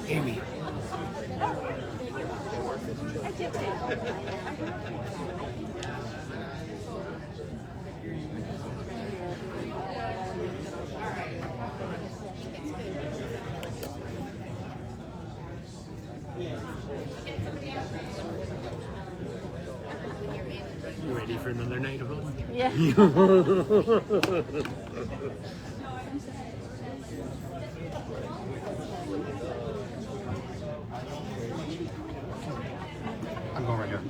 Amy. You ready for another night of fun? Yeah. I'm going right here.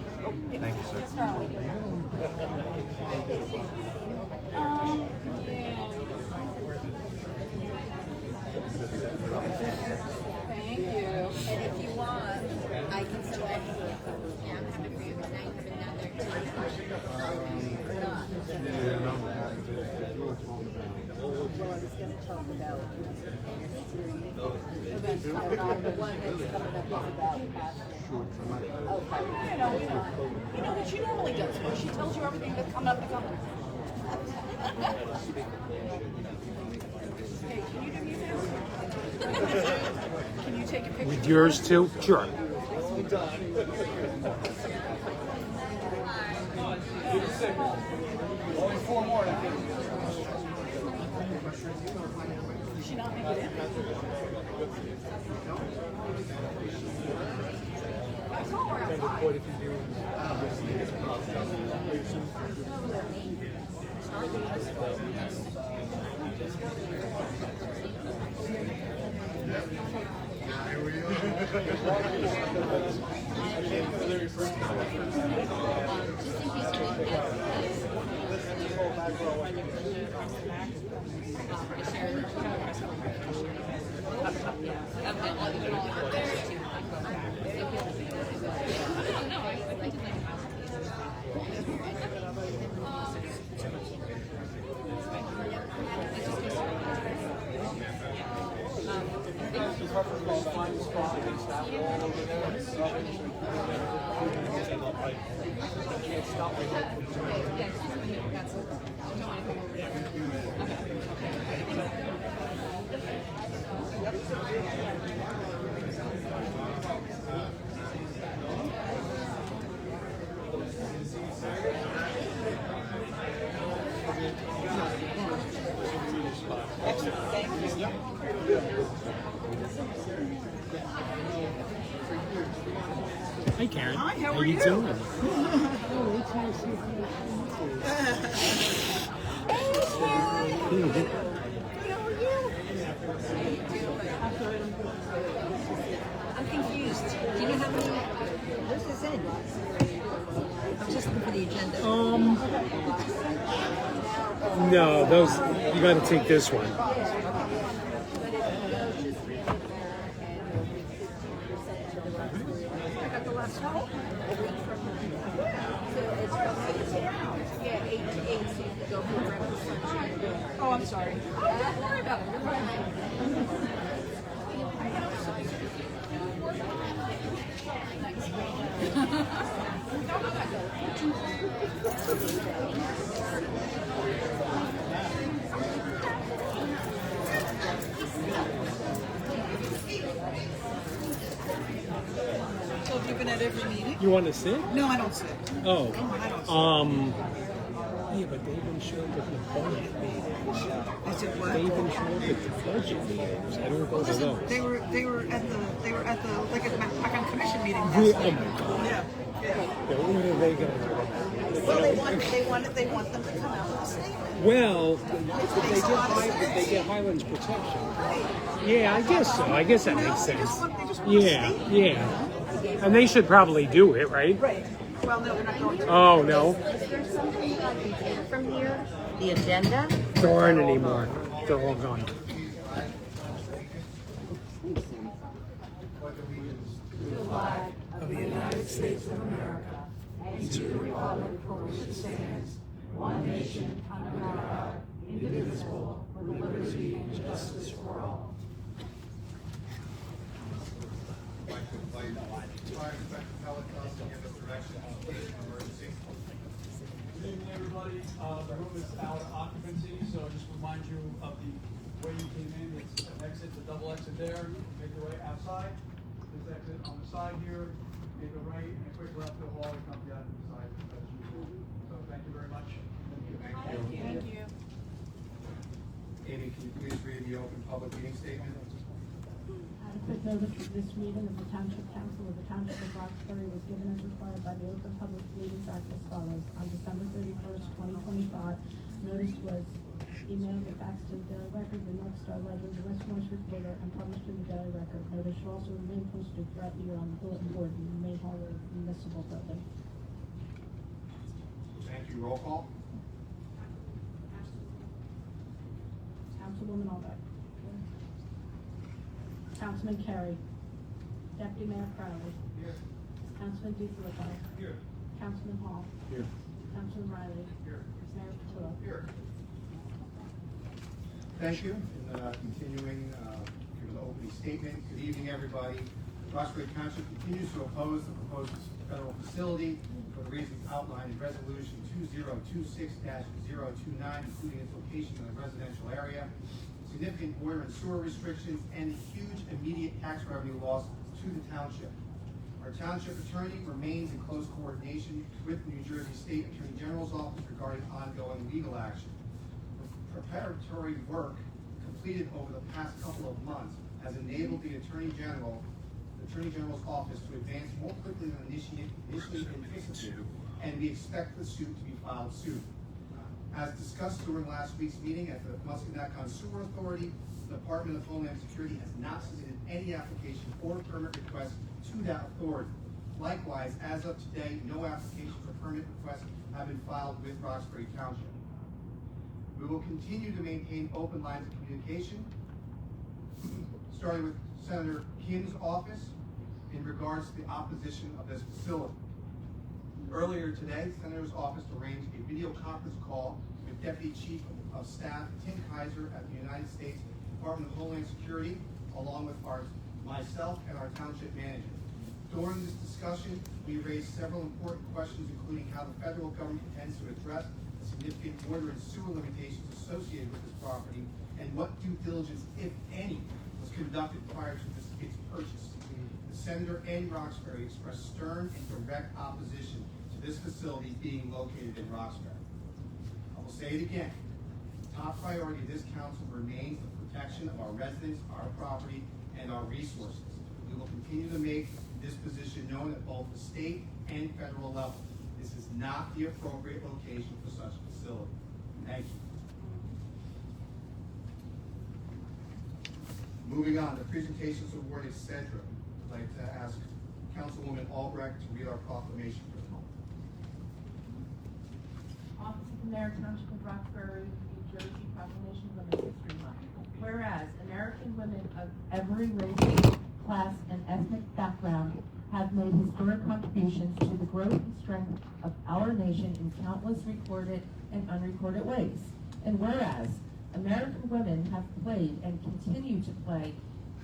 Thank you, sir. Thank you. And if you want, I can still add you. Yeah, I'm happy for you because now you have another or not. Well, I was going to talk about the one that's coming up is about passion. Okay. You know what she normally does, where she tells you everything that's coming up to come. Hey, can you do me this? Can you take a picture? With yours too? Sure. Only 4 more. Did she not make it in? I saw her outside. Hi, Karen. Hi, how How are you you? doing? I'm confused. Do you know how many? Where's this in? I'm just looking for the agenda. No, those you got to take this one. I got the last one. Yeah, 8 to 8, so you can go for breakfast, lunch. Oh, I'm sorry. Oh, don't worry about it. You're fine. So have you been at every meeting? You want to sit? No, I don't sit. Oh, I don't sit. Yeah, but they've been showing up at the budget meetings. I said what? They've been showing up at the budget meetings. I don't go to those. They were at the like at the Macon Commission meeting last Yeah, oh week. my God. Yeah. Yeah, what are they going to do? Well, they want them to come out with a statement. Well, they get Highlands protection. Yeah, I guess so. I guess that makes sense. They just want a Yeah, statement. yeah. And they should probably do it, right? Right. Well, no, they're not going to. Oh, no. Is there something that we take from here? The agenda? There aren't anymore. They're all gone. Of the United States of America and to the republic for which it stands, one nation, under God, indivisible, with liberty and justice for all. I'd like to invite Fire Inspector Pellicott to give us direction on the case of emergency. Good evening, everybody. The room is out of occupancy, so just remind you of the way you came in. It's an exit, a double exit there. Make your way outside. This exit on the side here. Make a right and a quick left to the hall and come down to the side as usual. So thank you very much. Thank you. Thank you. Amy, can you please read the open public meeting statement? Adequate notice of this meeting of the Township Council of the Township of Roxbury was given as required by the Open Public Meetings Act as follows. On December 31st, 2025, notice was emailed and faxed to the Daily Record, the North Star Ledger, the West Orange Reporter, and published in the Daily Record. Notice should also remain posted throughout the year on the bulletin board in the main hall of the municipal building. Thank you. Roll call. Councilwoman Albrecht. Councilman Carey. Deputy Mayor Crowley. Here. Councilman DeFilippo. Here. Councilman Hall. Here. Councilman Riley. Here. Mayor Patillo. Here. Thank you. And continuing, give an opening statement. Good evening, everybody. Roxbury Township continues to oppose the proposed federal facility for the reasons outlined in Resolution 2026-029, including its location in the residential area, significant water and sewer restrictions, and huge immediate tax revenue loss to the township. Our township attorney remains in close coordination with the New Jersey State Attorney General's office regarding ongoing legal action. Preparatory work completed over the past couple of months has enabled the Attorney General's office to advance more quickly than initially anticipated, and we expect the suit to be filed soon. As discussed during last week's meeting at the Muscatatuck Sewer Authority, the Department of Homeland Security has not submitted any application or permit request to that authority. Likewise, as of today, no applications or permit requests have been filed with Roxbury Township. We will continue to maintain open lines of communication, starting with Senator Kim's office in regards to the opposition of this facility. Earlier today, Senator's office arranged a video conference call with Deputy Chief of Staff Tim Kaiser at the United States Department of Homeland Security, along with myself and our township manager. During this discussion, we raised several important questions, including how the federal government intends to address the significant water and sewer limitations associated with this property, and what due diligence, if any, was conducted prior to its purchase. The Senator and Roxbury expressed stern and direct opposition to this facility being located in Roxbury. I will say it again. The top priority of this council remains the protection of our residents, our property, and our resources. We will continue to make this position known at both the state and federal level. This is not the appropriate location for such a facility. Thank you. Moving on, the presentations awarded Cedra. I'd like to ask Councilwoman Albrecht to read our proclamation for the moment. Office of the Mayor, Township of Roxbury, New Jersey, Proclamation of Women's History Month. Whereas American women of every race, class, and ethnic background have made historic contributions to the growth and strength of our nation in countless recorded and unrecorded ways. And whereas American women have played and continue to play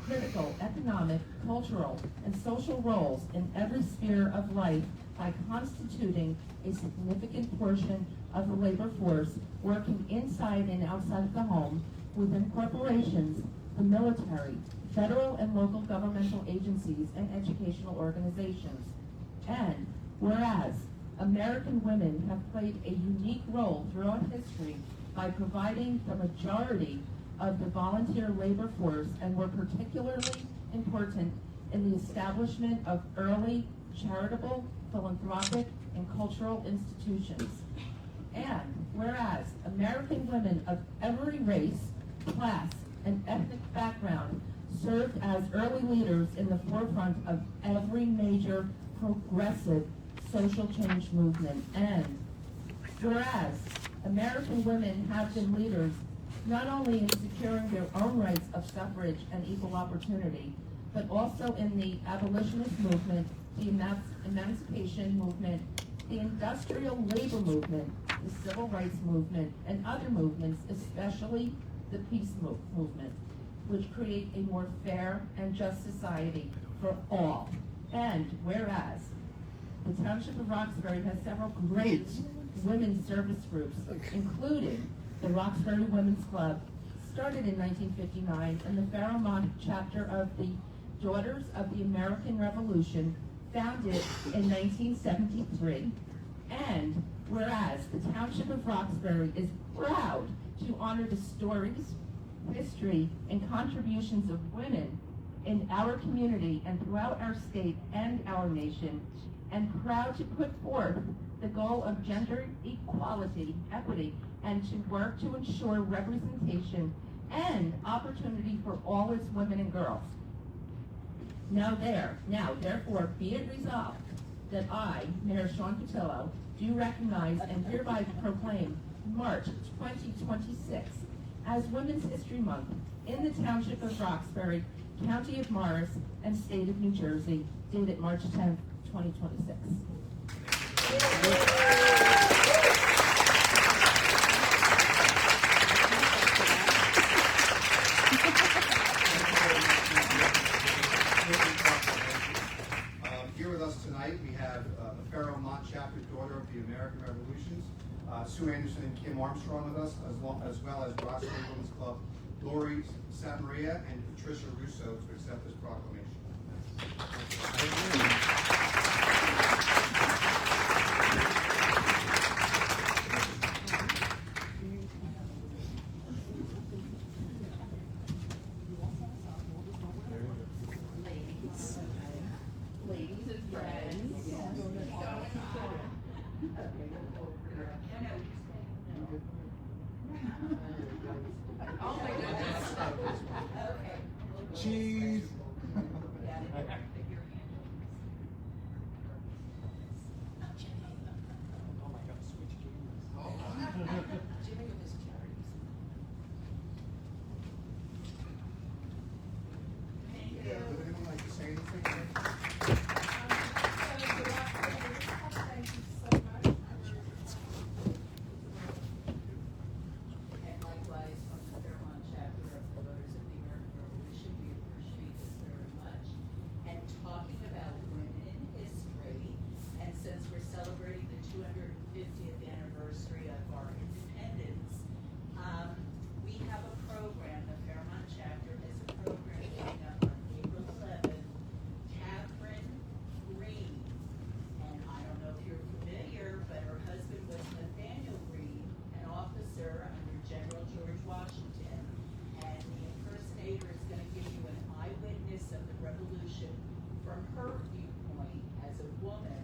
critical economic, cultural, and social roles in every sphere of life by constituting a significant portion of the labor force working inside and outside of the home, within corporations, the military, federal and local governmental agencies, and educational organizations. And whereas American women have played a unique role throughout history by providing the majority of the volunteer labor force and were particularly important in the establishment of early charitable, philanthropic, and cultural institutions. And whereas American women of every race, class, and ethnic background served as early leaders in the forefront of every major progressive social change movement. And whereas American women have been leaders not only in securing their own rights of suffrage and equal opportunity, but also in the abolitionist movement, the emancipation movement, the industrial labor movement, the civil rights movement, and other movements, especially the peace movement, which create a more fair and just society for all. And whereas the Township of Roxbury has several great women's service groups, including the Roxbury Women's Club, started in 1959, and the Fairmont chapter of the Daughters of the American Revolution, founded in 1973. And whereas the Township of Roxbury is proud to honor the stories, history, and contributions of women in our community and throughout our state and our nation, and proud to put forth the goal of gender equality, equity, and to work to ensure representation and opportunity for all its women and girls. Now therefore, be it resolved that I, Mayor Sean Cotillo, do recognize and hereby proclaim March 2026 as Women's History Month in the Township of Roxbury, County of Morris, and State of New Jersey, dated March 10th, 2026. Here with us tonight, we have the Fairmont chapter daughter of the American Revolutions, Sue Anderson and Kim Armstrong with us, as well as Roxbury Women's Club, Lori Santamaria and Patricia Russo to accept this proclamation. Ladies and friends. Oh my goodness. Cheese. Would anyone like to say anything? And likewise, from the Fairmont chapter of the Daughters of the American Revolution, we appreciate this very much. And talking about women in history, and since we're celebrating the 250th anniversary of our independence, we have a program, the Fairmont chapter has a program coming up on April 11th. Catherine Green, and I don't know if you're familiar, but her husband was Nathaniel Green, an officer under General George Washington, and the impersonator is going to give you an eyewitness of the Revolution from her viewpoint as a woman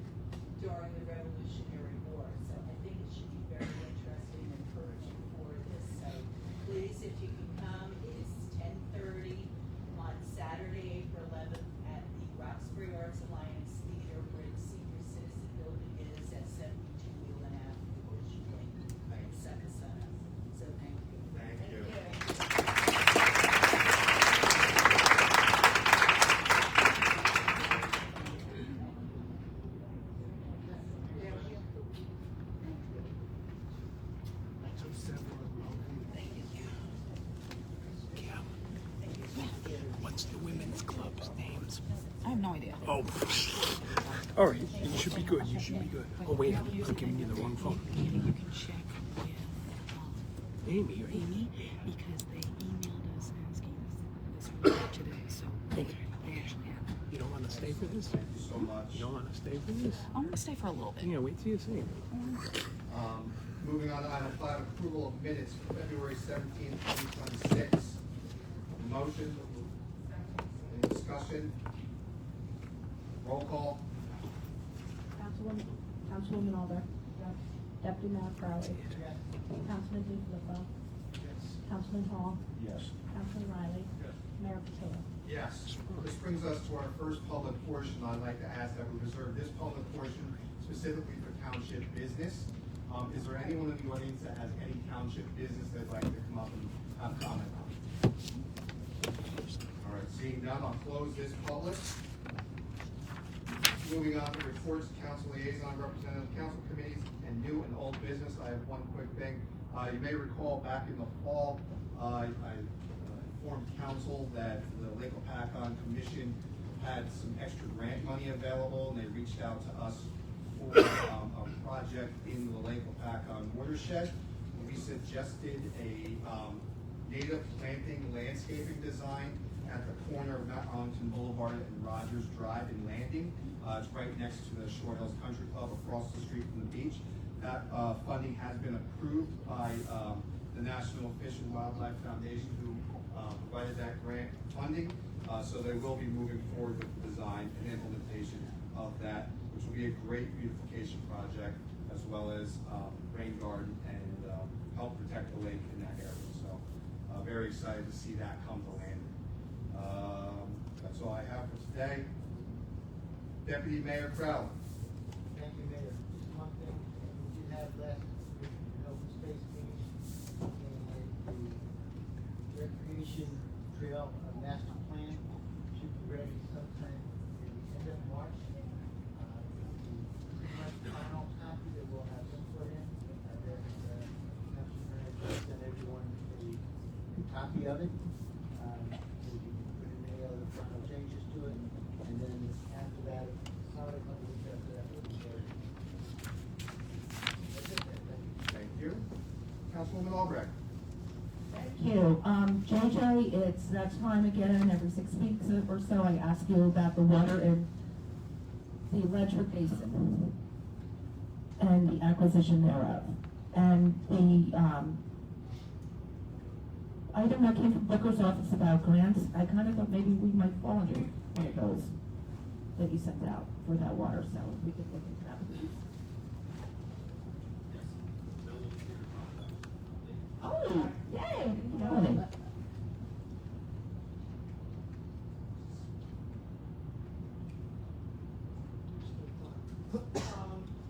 during the Revolutionary War. So I think it should be very interesting and encouraging for this. So please, if you can come, it is 10:30 on Saturday, April 11th at the Roxbury Arts Alliance Theater, where the senior citizen building is at 72 Wheelan Avenue, Bushwick, right, Second Sun. So thank you. Thank you. What's the women's club's names? I have no idea. Oh, all right. You should be good. You should be good. Oh wait, I'm giving you the wrong phone. Maybe you can check with Amy, right? Amy because they emailed us asking us this earlier today. So Okay. they actually have it. You don't want to stay for this? Thank you so much. You don't want to stay for this? I want to stay for a little bit. Yeah, wait till you see it. Moving on to item 5, approval of minutes for February 17th, 2026. Motion? Any discussion? Roll call? Councilwoman Alder. Deputy Mayor Crowley. Councilman DeFilippo. Councilman Hall. Yes. Councilman Riley. Mayor Patillo. Yes. This brings us to our first public portion. I'd like to ask that we reserve this public portion specifically for township business. Is there anyone in the audience that has any township business they'd like to come up and have comment on? All right, seeing none, I'll close this public. Moving on to reports, council liaison, representative, council committees, and new and old business. I have one quick thing. You may recall back in the fall, I informed council that the Lake Opakon Commission had some extra grant money available, and they reached out to us for a project in the Lake Opakon watershed. We suggested a native planting landscaping design at the corner of Mount Arlington Boulevard and Rogers Drive in Landing. It's right next to the Shore Hills Country Club across the street from the beach. That funding has been approved by the National Fish and Wildlife Foundation, who provided that grant funding. So they will be moving forward with the design and implementation of that, which will be a great beautification project, as well as rain garden and help protect the lake in that area. So very excited to see that come to land. That's all I have for today. Deputy Mayor Crowell. Thank you, Mayor. Just one thing, we did have last week an open space meeting, and the recreation trail master plan should be ready sometime in the end of March. Pretty much the final copy that we'll have input in, and then Councilor Mayor will send everyone a copy of it. We can put in any other final changes to it, and then after that, probably a couple weeks after that, we'll be ready. That's it, Mayor. Thank you. Thank you. Councilwoman Albrecht. Thank you. JJ, it's that time again, every 6 weeks or so, I ask you about the water in the Ledger Basin and the acquisition thereof. And the item that came from Booker's office about grants, I kind of thought maybe we might fall under one of those that you sent out for that water, so we could look into that, please. Oh, yay!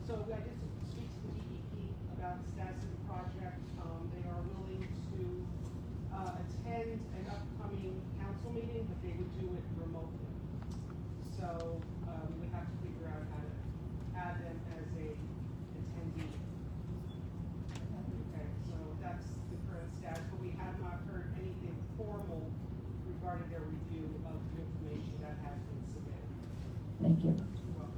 So I did speak to the DEP about the status of the project. They are willing to attend an upcoming council meeting, but they would do it remotely. So we would have to figure out how to add them as a attendee. Okay, so that's the current status, but we have not heard anything formal regarding their review of the information that has been submitted. Thank you.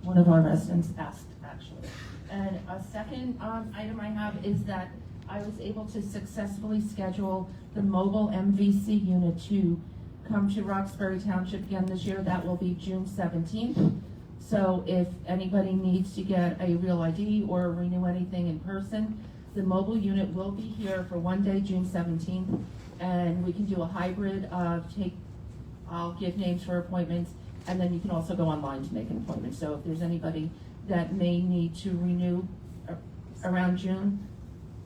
One of our residents asked, actually. And a second item I have is that I was able to successfully schedule the mobile MVC unit to come to Roxbury Township again this year. That will be June 17th. So if anybody needs to get a real ID or renew anything in person, the mobile unit will be here for one day, June 17th. And we can do a hybrid of I'll give names for appointments, and then you can also go online to make an appointment. So if there's anybody that may need to renew around June,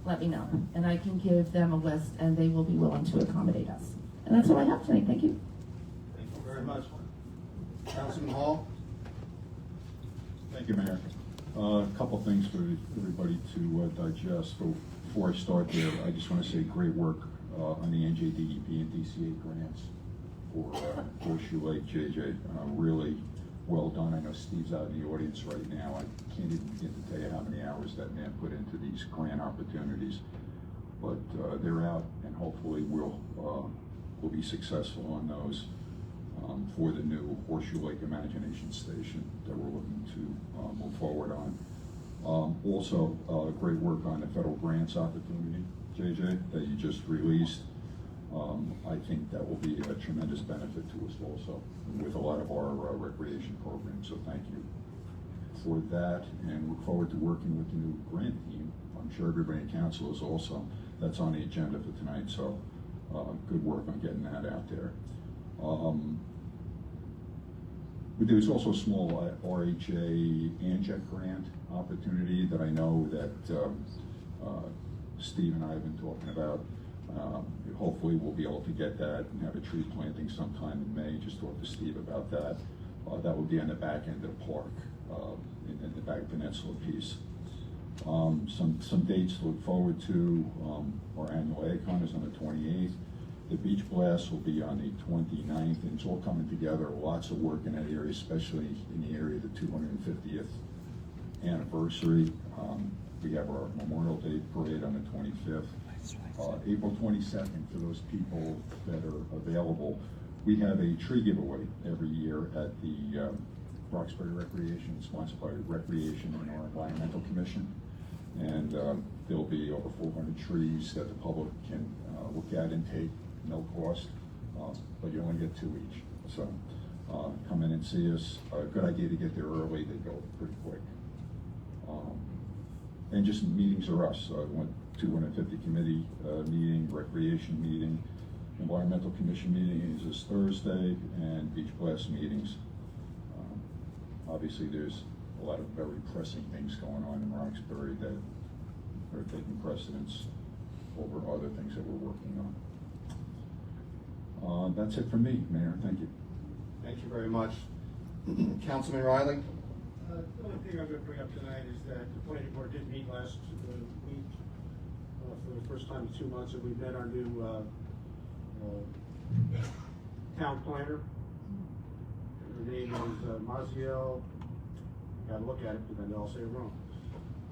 let me know. And I can give them a list, and they will be willing to accommodate us. And that's all I have tonight. Thank you. Thank you very much. Councilman Hall. Thank you, Mayor. A couple things for everybody to digest. Before I start there, I just want to say great work on the NJDEP and DCA grants for Horseshoe Lake, JJ. Really well done. I know Steve's out in the audience right now. I can't even begin to tell you how many hours that man put into these grant opportunities. But they're out, and hopefully we'll be successful on those for the new Horseshoe Lake Imagination Station that we're looking to move forward on. Also, great work on the federal grants opportunity, JJ, that you just released. I think that will be a tremendous benefit to us also with a lot of our recreation programs, so thank you for that, and look forward to working with the new grant team. I'm sure everybody in council is also. That's on the agenda for tonight, so good work on getting that out there. There's also a small RHA ANJEC grant opportunity that I know that Steve and I have been talking about. Hopefully we'll be able to get that and have a tree planting sometime in May. Just talk to Steve about that. That will be on the back end of the park, in the back peninsula piece. Some dates to look forward to. Our annual ACON is on the 28th. The beach blast will be on the 29th, and it's all coming together. Lots of work in that area, especially in the area of the 250th anniversary. We have our Memorial Day parade on the 25th. April 22nd, for those people that are available, we have a tree giveaway every year at the Roxbury Recreation, sponsored by Recreation and our Environmental Commission. And there'll be over 400 trees that the public can look at and take, no cost, but you only get 2 each. So come in and see us. Good idea to get there early, they go pretty quick. And just meetings are us. 250 committee meeting, recreation meeting, environmental commission meeting is this Thursday, and beach blast meetings. Obviously, there's a lot of very pressing things going on in Roxbury that are taking precedence over other things that we're working on. That's it for me, Mayor. Thank you. Thank you very much. Councilman Riley? The only thing I'm going to bring up tonight is that the planning board did meet last week for the first time in 2 months, and we met our new town planner. Her name is Maziel. You got to look at it, because then I'll say it wrong.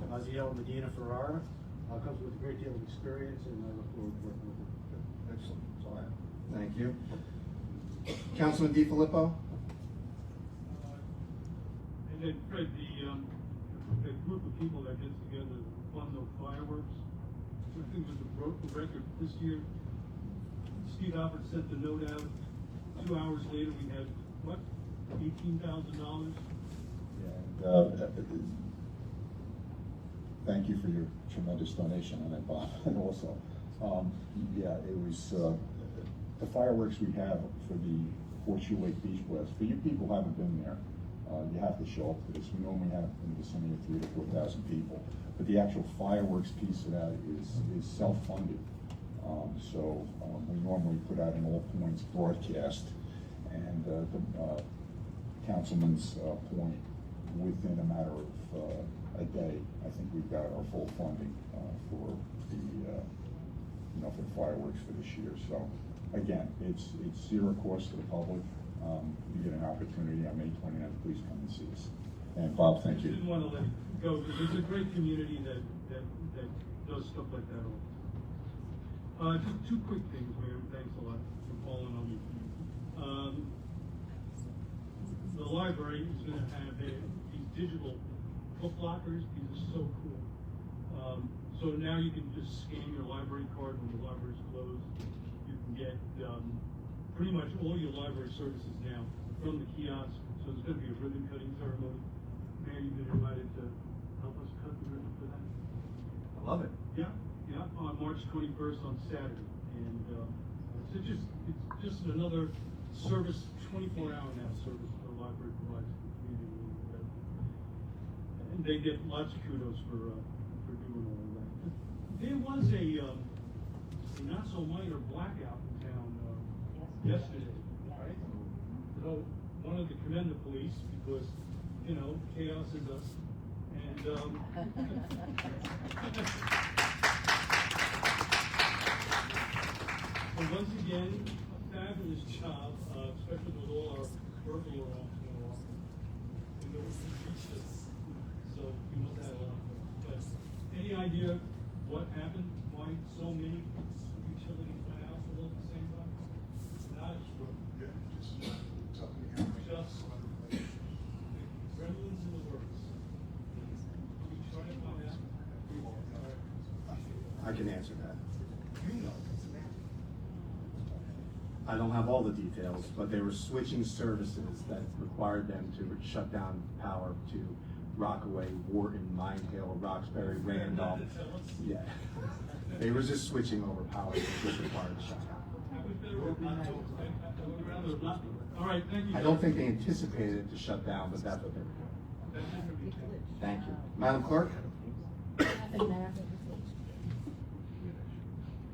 Maziel Medina Ferrara comes with a great deal of experience, and I look forward to working with her. Excellent. That's all I have. Thank you. Councilman DiFilippo? And then Fred, the group of people that gets together to fund those fireworks, I think it was a broken record this year. Steve Albert sent the note out. 2 hours later, we had, what, $18,000? Yeah. Thank you for your tremendous donation on that, Bob. And also, yeah, it was the fireworks we have for the Horseshoe Lake Beach Blast. For you people who haven't been there, you have to show up for this. We normally have in the vicinity of 3,000 to 4,000 people, but the actual fireworks piece of that is self-funded. So we normally put out an all-points broadcast, and the councilman's point, within a matter of a day, I think we've got our full funding for the for the fireworks for this year. So again, it's zero cost to the public. You get an opportunity on May 29th. Please come and see us. And Bob, thank you. I didn't want to let it go, because there's a great community that does stuff like that all the time. Just 2 quick things, Mayor. Thanks a lot for calling on me. The library is going to have these digital book lockers. These are so cool. So now you can just scan your library card when the library's closed. You can get pretty much all your library services now from the kiosk. So there's going to be a ribbon cutting ceremony. Mayor, you've been invited to help us cut the ribbon for that. I love it. Yeah, on March 21st on Saturday. And it's just another service, 24-hour now service the library provides to the community. And they get lots of kudos for doing all of that. There was a not so minor blackout in town yesterday, right? So wanted to commend the police, because chaos is us. And so once again, a fabulous job, especially with all our burglar alarms going off. And there was some beaches, so we must have a lot of fun. But any idea what happened? Why so many utilities went out all at the same time? Not sure. Just gremlins in the works. We try to find out. I can answer that. I don't have all the details, but they were switching services that required them to shut down power to Rockaway, Wharton, Mine Hill, Roxbury, Randolph. Yeah. They were just switching over power, which was required to shut down. All right, thank you. I don't think they anticipated it to shut down, but that's what they were doing. Thank you. Madam Clerk? Nothing, Mayor.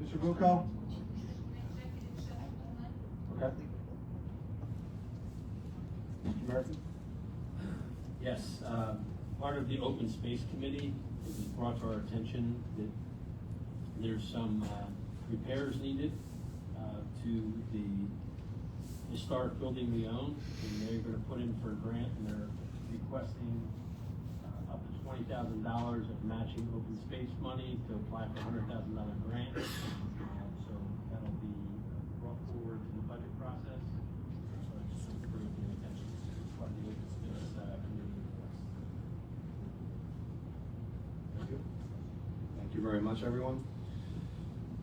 Mr. Bucco? Okay. Mr. Murphy? Yes, part of the Open Space Committee, it was brought to our attention that there's some repairs needed to the historic building we own, and they're gonna put in for a grant, and they're requesting up to $20,000 of matching open space money to apply for a $100,000 grant. So that'll be brought forward in the budget process. So I just want to bring it to your attention. It's part of the open space committee request. Thank you. Thank you very much, everyone.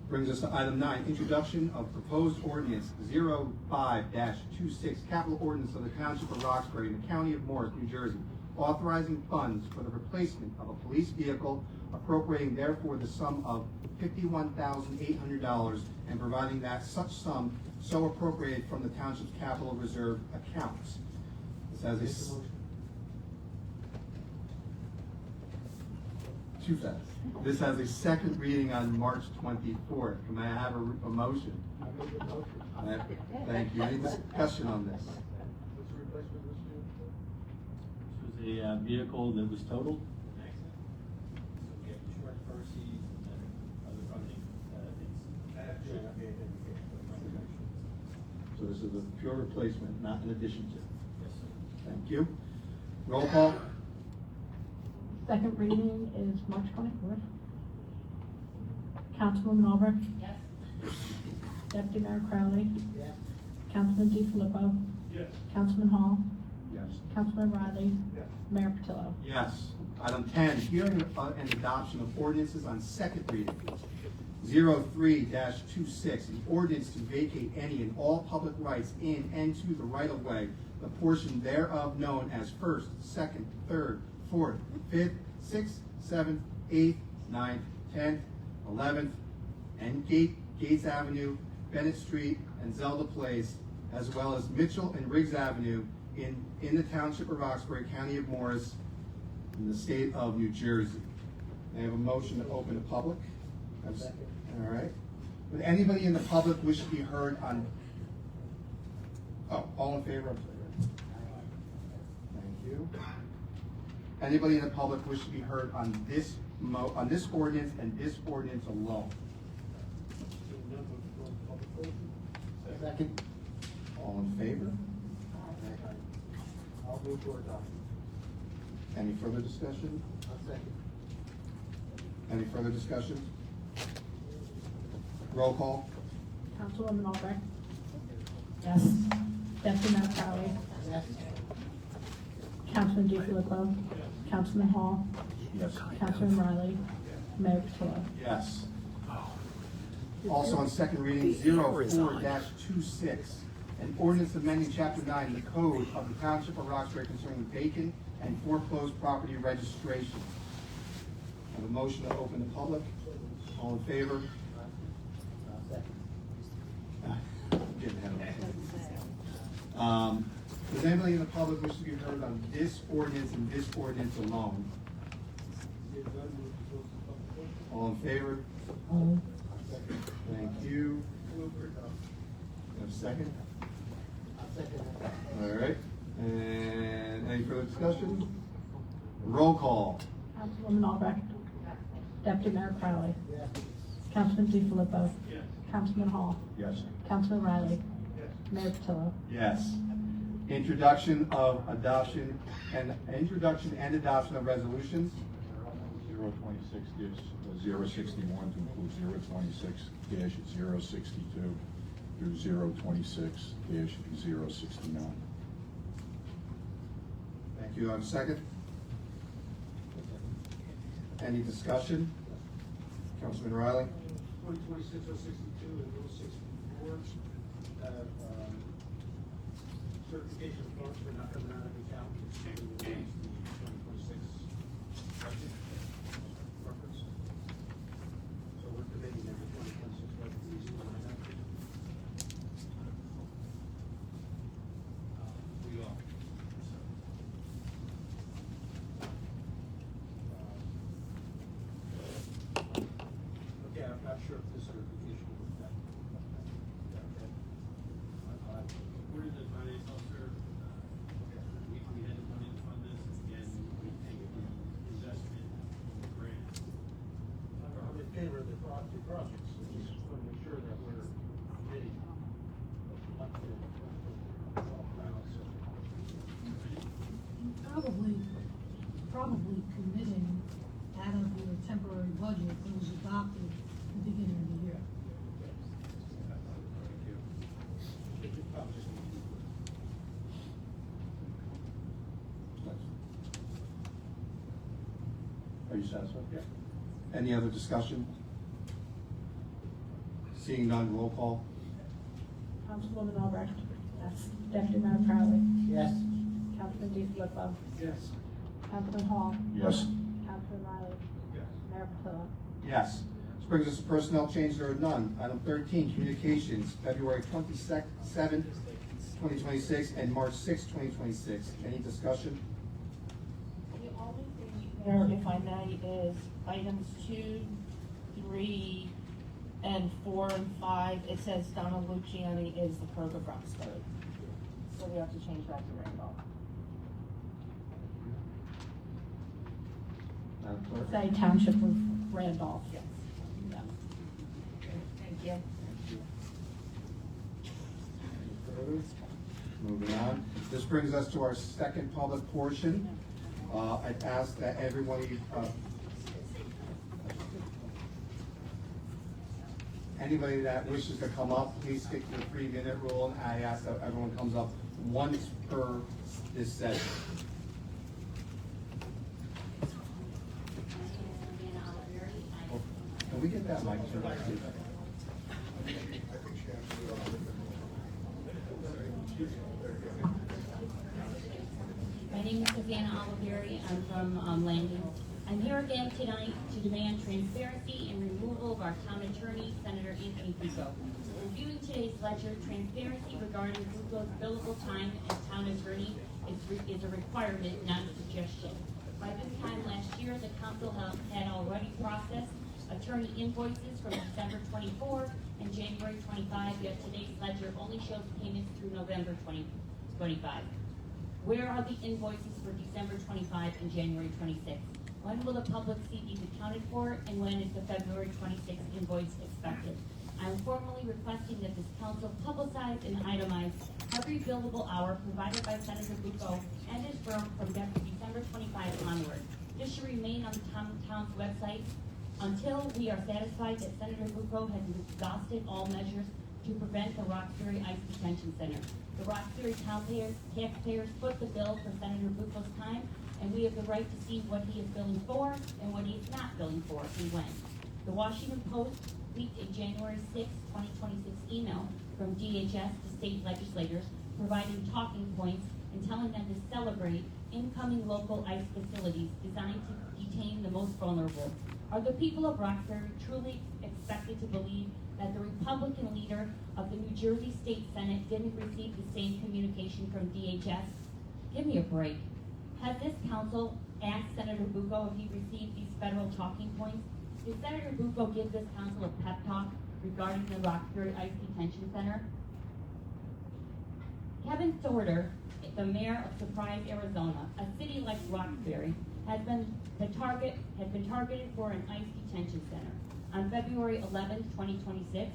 Brings us to item 9, introduction of proposed ordinance 05-26, capital ordinance of the Township of Roxbury in the County of Morris, New Jersey, authorizing funds for the replacement of a police vehicle, appropriating therefore the sum of $51,800 and providing that such sum so appropriated from the Township's capital reserve accounts. This has a too fast. This has a second reading on March 24th. Can I have a motion? I make a motion. Thank you. Any discussion on this? What's the replacement of this vehicle? This was a vehicle that was totaled in an accident. So we have insurance proceeds and other funding. So this is a pure replacement, not in addition to. Yes, sir. Thank you. Roll call. Second reading is March 24th. Councilwoman Albrecht. Yes. Deputy Mayor Crowley. Yes. Councilman DeFilippo. Yes. Councilman Hall. Yes. Councilman Riley. Yes. Mayor Patillo. Yes. Item 10, hearing and adoption of ordinances on second reading. 03-26, an ordinance to vacate any and all public rights in and to the right-of-way, the portion thereof known as 1st, 2nd, 3rd, 4th, 5th, 6th, 7th, 8th, 9th, 10th, 11th, and Gates Avenue, Bennett Street, and Zelda Place, as well as Mitchell and Riggs Avenue in the Township of Roxbury, County of Morris, in the state of New Jersey. May I have a motion to open the public? Second. All right. Would anybody in the public wish to be heard on? Oh, all in favor? Thank you. Anybody in the public wish to be heard on this ordinance and this ordinance alone? Second. All in favor? I'll move for adoption. Any further discussion? I'll second. Any further discussion? Roll call. Councilwoman Albrecht. Yes. Deputy Mayor Crowley. Yes. Councilman DeFilippo. Councilman Hall. Yes. Councilman Riley. Mayor Patillo. Yes. Also on second reading, 04-26, an ordinance amending chapter 9 of the code of the Township of Roxbury concerning vacant and foreclosed property registration. Have a motion to open the public. All in favor? Second. Getting ahead of myself. Does anybody in the public wish to be heard on this ordinance and this ordinance alone? All in favor? Thank you. Have a second? I'll second that. All right. And any further discussion? Roll call. Councilwoman Albrecht. Deputy Mayor Crowley. Yes. Councilman DeFilippo. Yes. Councilman Hall. Yes. Councilman Riley. Mayor Patillo. Yes. Introduction and adoption of resolutions. 026 gives 061 to include 026-062 through 026-069. Thank you. On second. Any discussion? Councilman Riley? 126, 062, and 064, certification of funds for not coming out of account, which is the 2026 budget reference. So we're committing every 2026 budget to these line items. We are. Okay, I'm not sure if this certification was that. Okay. We're the finance officer. We had the money to fund this. Again, we take the investment from the grant. I'm in favor of the projects, we just want to make sure that we're committing you satisfied? Yeah. Any other discussion? Seeing none, roll call. Councilwoman Albrecht. Yes. Deputy Mayor Crowley. Yes. Councilman DeFilippo. Yes. Councilman Hall. Yes. Councilman Riley. Yes. Mayor Patillo. Yes. This brings us to personnel change. There are none. Item 13, communications, February 27th, 2026, and March 6th, 2026. Any discussion? The only thing there, if I may, is items 2, 3, and 4, and 5. It says Donald Luciani is the clerk of Roxbury. So we have to change that to Randolph. Madam Clerk? Say Township of Randolph. Yes. Yeah. Thank you. Moving on. This brings us to our second public portion. I'd ask that everybody, anybody that wishes to come up, please stick to the 3-minute rule, and I ask that everyone comes up once per this session. Can we get that mic turned on, please? My name is Savannah Oliveri. I'm from Landing. I'm here again tonight to demand transparency and removal of our town attorney, Senator Anthony Bucco. Reviewing today's ledger, transparency regarding Bucco's billable time as town attorney is a requirement, not a suggestion. By this time last year, the council had already processed attorney invoices from December 24 and January 25, yet today's ledger only shows payments through November 2025. Where are the invoices for December 25 and January 26? When will the public see these accounted for, and when is the February 26 invoice expected? I am formally requesting that this council publicize and itemize every billable hour provided by Senator Bucco and his firm from December 25 onward. This should remain on the town's website until we are satisfied that Senator Bucco has exhausted all measures to prevent the Roxbury Ice Detention Center. The Roxbury taxpayers foot the bill for Senator Bucco's time, and we have the right to see what he is billing for and what he is not billing for and when. The Washington Post leaked a January 6, 2026 email from DHS to state legislators providing talking points and telling them to celebrate incoming local ICE facilities designed to detain the most vulnerable. Are the people of Roxbury truly expected to believe that the Republican leader of the New Jersey State Senate didn't receive the same communication from DHS? Give me a break. Has this council asked Senator Bucco if he received these federal talking points? Did Senator Bucco give this council a pep talk regarding the Roxbury Ice Detention Center? Kevin Sorter, the mayor of Surprise, Arizona, a city like Roxbury, has been targeted for an ICE detention center. On February 11, 2026,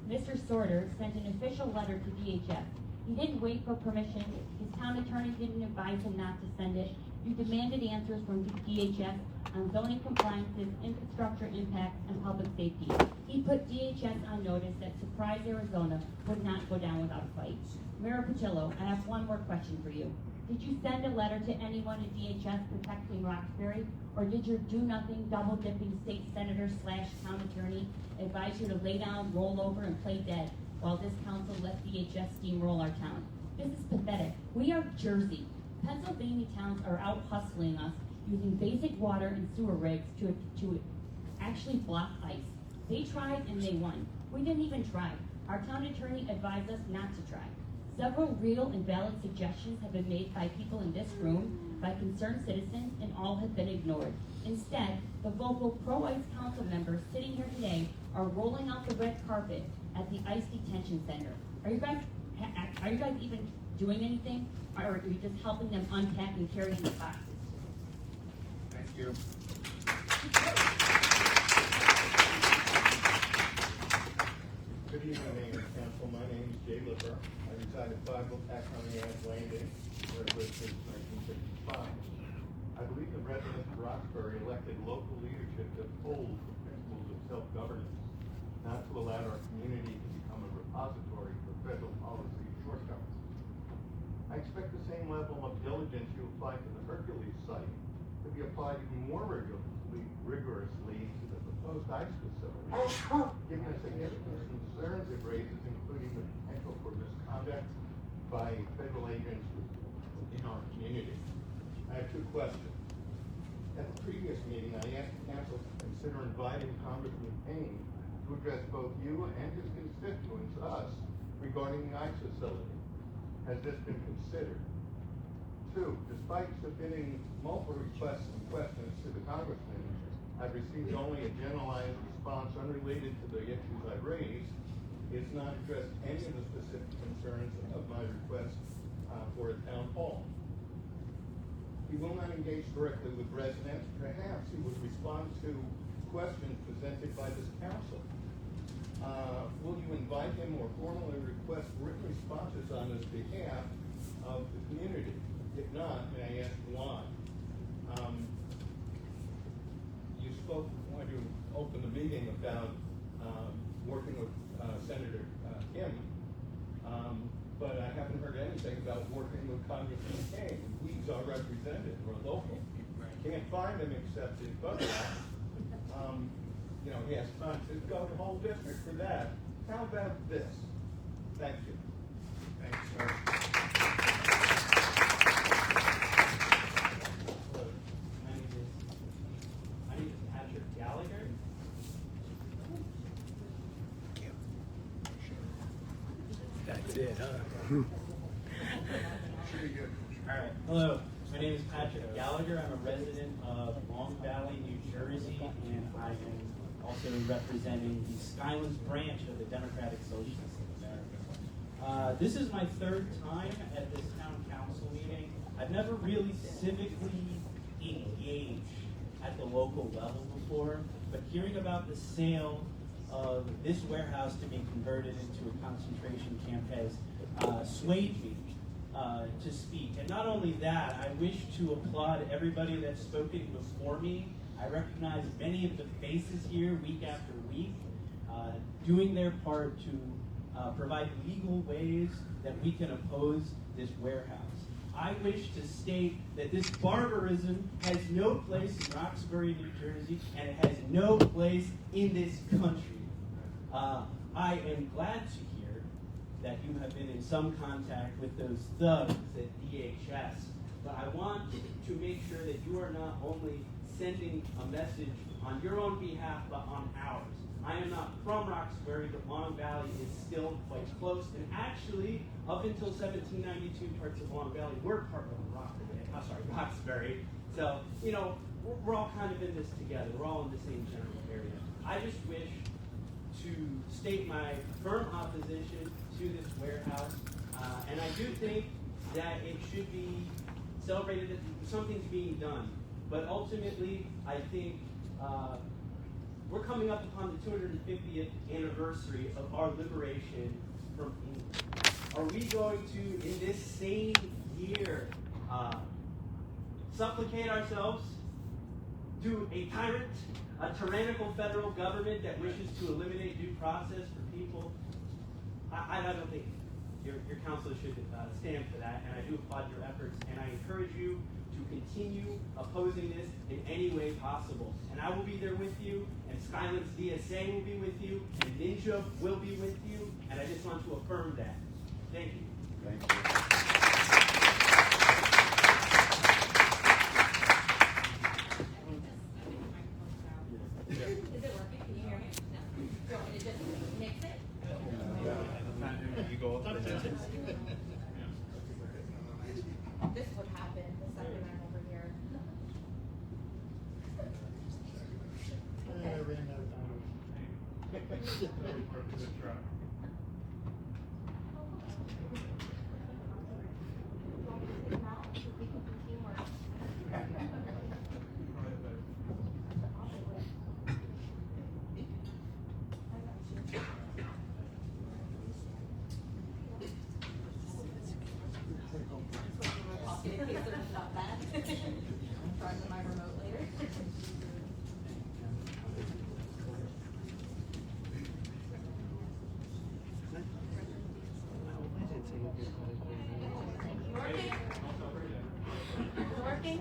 Mr. Sorter sent an official letter to DHS. He didn't wait for permission. His town attorney didn't advise him not to send it. You demanded answers from DHS on zoning compliances, infrastructure impacts, and public safety. He put DHS on notice that Surprise, Arizona would not go down without a fight. Mayor Patillo, I have one more question for you. Did you send a letter to anyone at DHS protecting Roxbury, or did your do-nothing, double-dipping state senator / town attorney advise you to lay down, roll over, and play dead while this council let DHS steamroll our town? This is pathetic. We are Jersey. Pennsylvania towns are out hustling us using basic water and sewer rigs to actually block ice. They tried and they won. We didn't even try. Our town attorney advised us not to try. Several real and valid suggestions have been made by people in this room, by concerned citizens, and all have been ignored. Instead, the vocal pro-ICE council members sitting here today are rolling out the red carpet at the ICE detention center. Are you guys even doing anything, or are you just helping them unpack and carry these boxes? Thank you. Good evening, Mayor and Council. My name is Jay Lipper. I reside at 5 Wilcox County Ave, Landing, where I've lived since 1965. I believe the residents of Roxbury elected local leadership to uphold the principles of self-governance, not to allow our community to become a repository for federal policy shortcomings. I expect the same level of diligence you apply to the Hercules site to be applied even more complete rigorously into the proposed ICE facility, given the significant concerns it raises, including the potential for misconduct by federal agents in our community. I have two questions. At the previous meeting, I asked council to consider inviting Congressman Payne to address both you and his constituents, us, regarding the ICE facility. Has this been considered? Two, despite submitting multiple requests and questions to the Congressman, I've received only a generalized response unrelated to the issues I raised. It's not addressed any of the specific concerns of my request for a town hall. He will not engage directly with residents. Perhaps he would respond to questions presented by this council. Will you invite him or formally request written responses on his behalf of the community? If not, may I ask why? You spoke when you opened the meeting about working with Senator Kim, but I haven't heard anything about working with Congressman King. He's our representative, we're local. Can't find him except in Buckeye. You know, he has time to go the whole district for that. How about this? Thank you. Thanks, sir. Hello, my name is Patrick Gallagher. That's it, huh? Should be good. All right. Hello, my name is Patrick Gallagher. I'm a resident of Long Valley, New Jersey, and I am also representing the Skylands branch of the Democratic Socialists of America. This is my third time at this town council meeting. I've never really civically engaged at the local level before, but hearing about the sale of this warehouse to be converted into a concentration camp has swayed me to speak. And not only that, I wish to applaud everybody that's spoken before me. I recognize many of the faces here week after week doing their part to provide legal ways that we can oppose this warehouse. I wish to state that this barbarism has no place in Roxbury, New Jersey, and it has no place in this country. I am glad to hear that you have been in some contact with those thugs at DHS, but I want to make sure that you are not only sending a message on your own behalf, but on ours. I am not from Roxbury, but Long Valley is still quite close, and actually, up until 1792, parts of Long Valley were part of Roxbury. So, you know, we're all kind of in this together. We're all in the same general area. I just wish to state my firm opposition to this warehouse, and I do think that it should be celebrated that something's being done. But ultimately, I think we're coming up upon the 250th anniversary of our liberation from England. Are we going to, in this same year, supplicate ourselves to a tyrant, a tyrannical federal government that wishes to eliminate due process for people? I don't think your council should stand for that, and I do applaud your efforts, and I encourage you to continue opposing this in any way possible. And I will be there with you, and Skylands DSA will be with you, and Ninja will be with you, and I just want to affirm that. Thank you. Thank you. Is it working? Can you hear me? No. Do you want me to just mix it? You go up there. This would happen the second I'm over here. Trying to my remote later. Working? Working?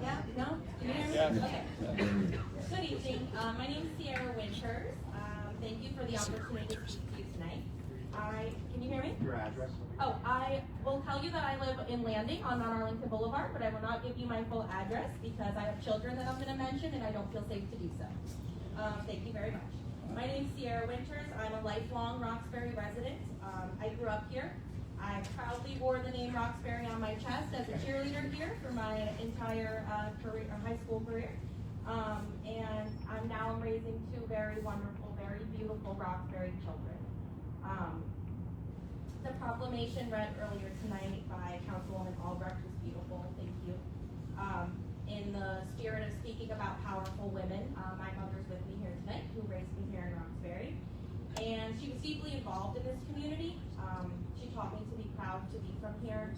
Yeah? No? Can you hear me? Okay. Good evening. My name is Sierra Winters. Thank you for the opportunity to speak to you tonight. Can you hear me? Your address? Oh, I will tell you that I live in Landing on Mount Arlington Boulevard, but I will not give you my full address because I have children that I'm going to mention and I don't feel safe to do so. Thank you very much. My name is Sierra Winters. I'm a lifelong Roxbury resident. I grew up here. I proudly wore the name Roxbury on my chest as a cheerleader here for my entire high school career. And I'm raising two very wonderful, very beautiful Roxbury children. The proclamation read earlier tonight by Councilwoman Albrecht was beautiful. Thank you. In the spirit of speaking about powerful women, my mother's with me here tonight, who raised me here in Roxbury. And she was deeply involved in this community. She taught me to be proud to be from here.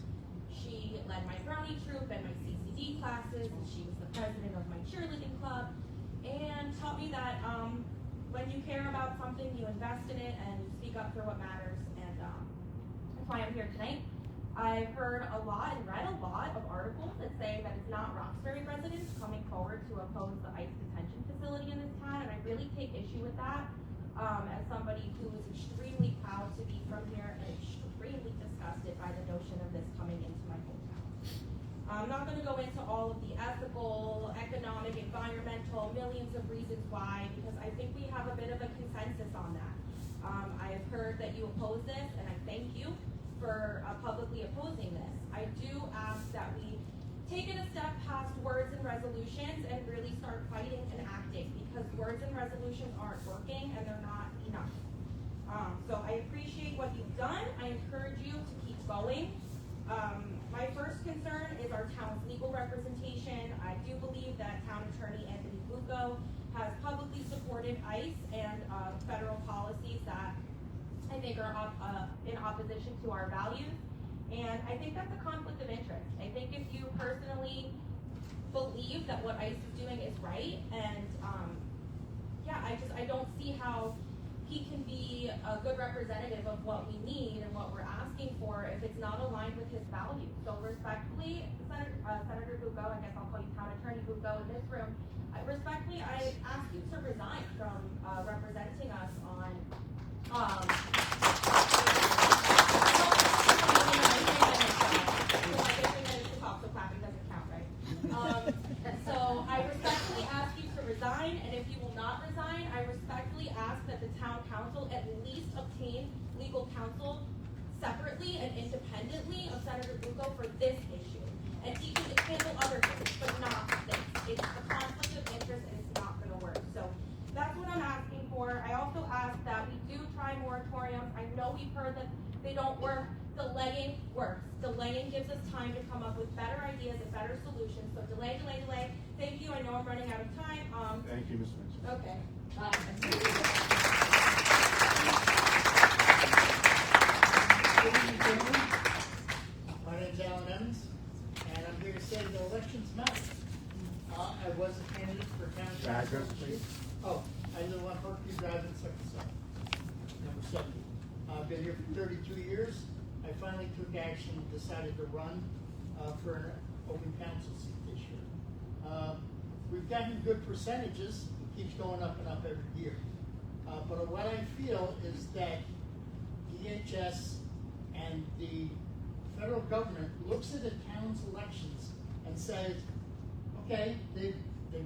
She led my brownie troop and my CCD classes. She was the president of my cheerleading club. And taught me that when you care about something, you invest in it and you speak up for what matters. And that's why I'm here tonight. I've heard a lot and read a lot of articles that say that it's not Roxbury residents coming forward to oppose the ICE detention facility in this town, and I really take issue with that as somebody who is extremely proud to be from here and extremely disgusted by the notion of this coming into my hometown. I'm not going to go into all of the ethical, economic, environmental, millions of reasons why, because I think we have a bit of a consensus on that. I have heard that you oppose this, and I thank you for publicly opposing this. I do ask that we take it a step past words and resolutions and really start fighting and acting, because words and resolutions aren't working and they're not enough. So I appreciate what you've done. I encourage you to keep going. My first concern is our town's legal representation. I do believe that Town Attorney Anthony Bucco has publicly supported ICE and federal policies that I think are in opposition to our values. And I think that's a conflict of interest. I think if you personally believe that what ICE is doing is right, and I don't see how he can be a good representative of what we need and what we're asking for if it's not aligned with his values. So respectfully, Senator Bucco, I guess I'll call you Town Attorney Bucco in this room, respectfully, I ask you to resign from representing us on so I respectfully ask you to resign, and if you will not resign, I respectfully ask that the town council at least obtain legal counsel separately and independently of Senator Bucco for this issue. And he can handle other things, but not this. It's a conflict of interest and it's not going to work. So that's what I'm asking for. I also ask that we do try moratoriums. I know we've heard that they don't work. Delaying works. Delaying gives us time to come up with better ideas and better solutions. So delay, delay, delay. Thank you. I know I'm running out of time. Thank you, Ms. Vincent. Okay. Good evening, gentlemen. My name's Alan Evans, and I'm here to say the elections matter. I was a candidate for town Your council. address, please. Oh, I live on Berkeley Drive in Second number 70. I've been here for 32 years. I finally took action and decided to run for an open council seat this year. We've gotten good percentages. It keeps going up and up every year. But what I feel is that DHS and the federal government looks at a town's elections and says, okay, they've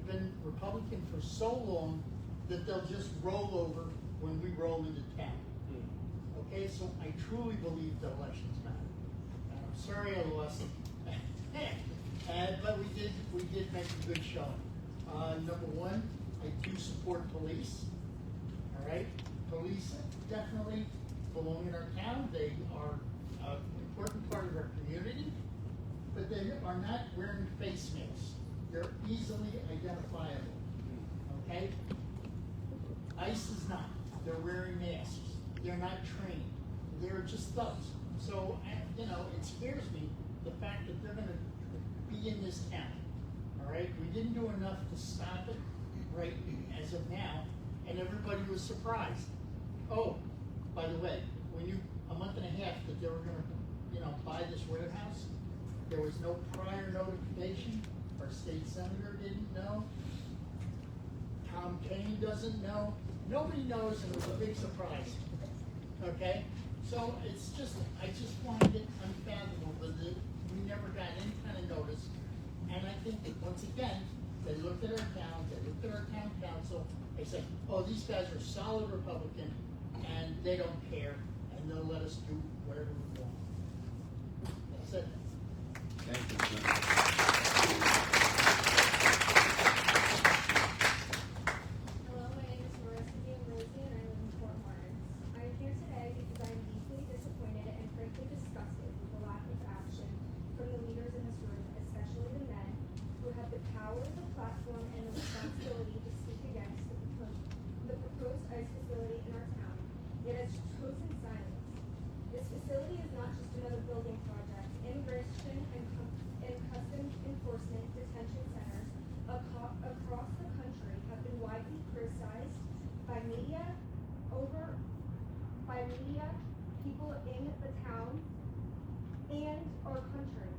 been Republican for so long that they'll just roll over when we roll into town. Okay, so I truly believe that elections matter. And I'm sorry I lost, but we did make a good showing. Number one, I do support police. All right, police definitely belong in our town. They are an important part of our community, but they are not wearing face masks. They're easily identifiable. Okay, ICE is not. They're wearing masks. They're not trained. They're just thugs. So, you know, it scares me, the fact that they're going to be in this town. All right? We didn't do enough to stop it right as of now, and everybody was surprised. Oh, by the way, when a month and a half that they were going to, buy this warehouse, there was no prior notification Our state senator didn't know. Tom Kane doesn't know. Nobody knows, and it was a big surprise. Okay? So it's just, I just find it unfathomable that we never got any kind of notice. And I think that once again, they looked at our town, they looked at our town council, they said, oh, these guys are solid Republican, and they don't care, and they'll let us do whatever we want. That's it. Thank you, sir. Hello, my name is Rosie, and I live in Fort Myers. I am here today because I am deeply disappointed and frankly disgusted with the lack of action from the leaders in this room, especially the men who have the power, the platform, and the responsibility to speak against the proposed ICE facility in our town, yet has chosen silence. This facility is not just another building project. Immigration and customs enforcement detention centers across the country have been widely criticized by media, people in the town, and our country.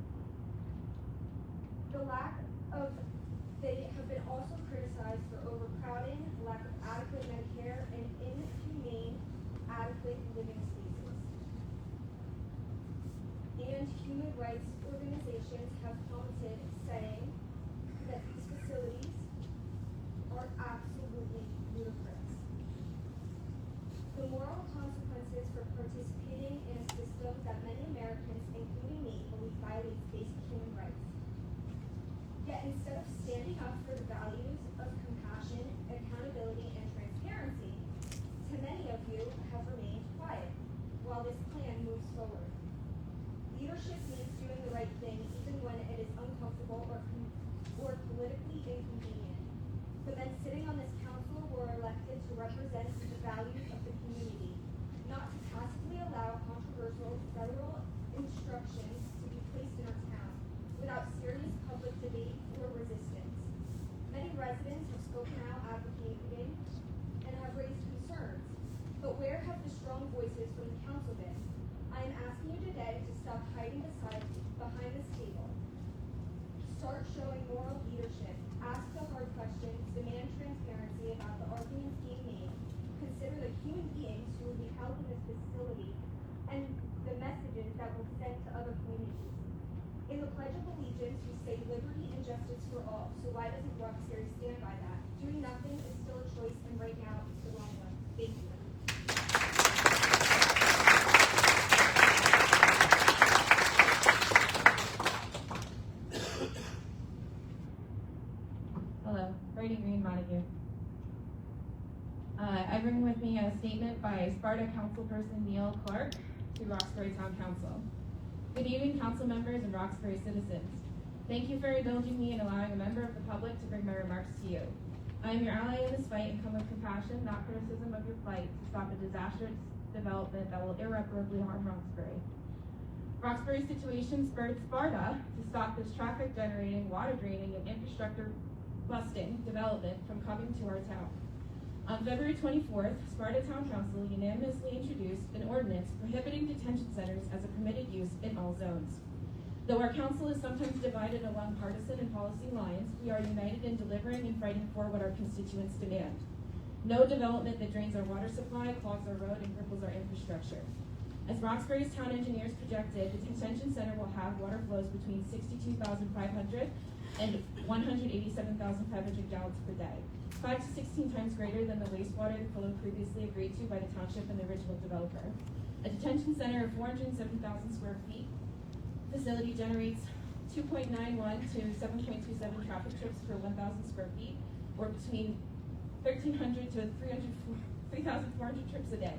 They have been also criticized for overcrowding, lack of adequate Medicare, and inhumane, adequate living spaces. And human rights organizations have commented saying that these facilities are absolutely ludicrous. The moral consequences for participating in a system that many Americans, including me, believe violates basic human rights. Yet instead of standing up for the values of compassion, accountability, and transparency, too many of you have remained quiet while this plan moves forward. Leadership means doing the right thing even when it is uncomfortable or politically inconvenient. The men sitting on this council were elected to represent the values of the community, not to passively allow controversial federal instructions to be placed in our town without serious public debate or resistance. Many residents have spoken out advocating and have raised concerns, but where have the strong voices from the council been? I am asking you today to stop hiding behind this table. Start showing moral leadership. Ask the hard questions. Demand transparency about the arguments being made. Consider the human beings who will be held in this facility and the messages that will send to other communities. In the Pledge of Allegiance, we say liberty and justice for all. So why doesn't Roxbury stand by that? Doing nothing is still a choice, and right now it's the wrong one. Thank you. Hello, Brady Green Montague. I bring with me a statement by Sparta Councilperson Neil Clark to Roxbury Town Council. Good evening, council members and Roxbury citizens. Thank you for indulging me and allowing a member of the public to bring my remarks to you. I am your ally in this fight and come with compassion, not criticism of your plight, to stop a disastrous development that will irreparably harm Roxbury. Roxbury's situation spurred Sparta to stop this traffic-generating, water-draining, and infrastructure-busting development from coming to our town. On February 24th, Sparta Town Council unanimously introduced an ordinance prohibiting detention centers as a permitted use in all zones. Though our council is sometimes divided along partisan and policy lines, we are united in delivering and fighting for what our constituents demand. No development that drains our water supply, clogs our road, and cripples our infrastructure. As Roxbury's town engineers projected, the detention center will have water flows between 62,500 and 187,500 gallons per day, 5 to 16 times greater than the wastewater flow previously agreed to by the township and the original developer. A detention center of 407,000 square feet facility generates 2.91 to 7.27 traffic trips per 1,000 square feet, or between 1,300 to 3,400 trips a day.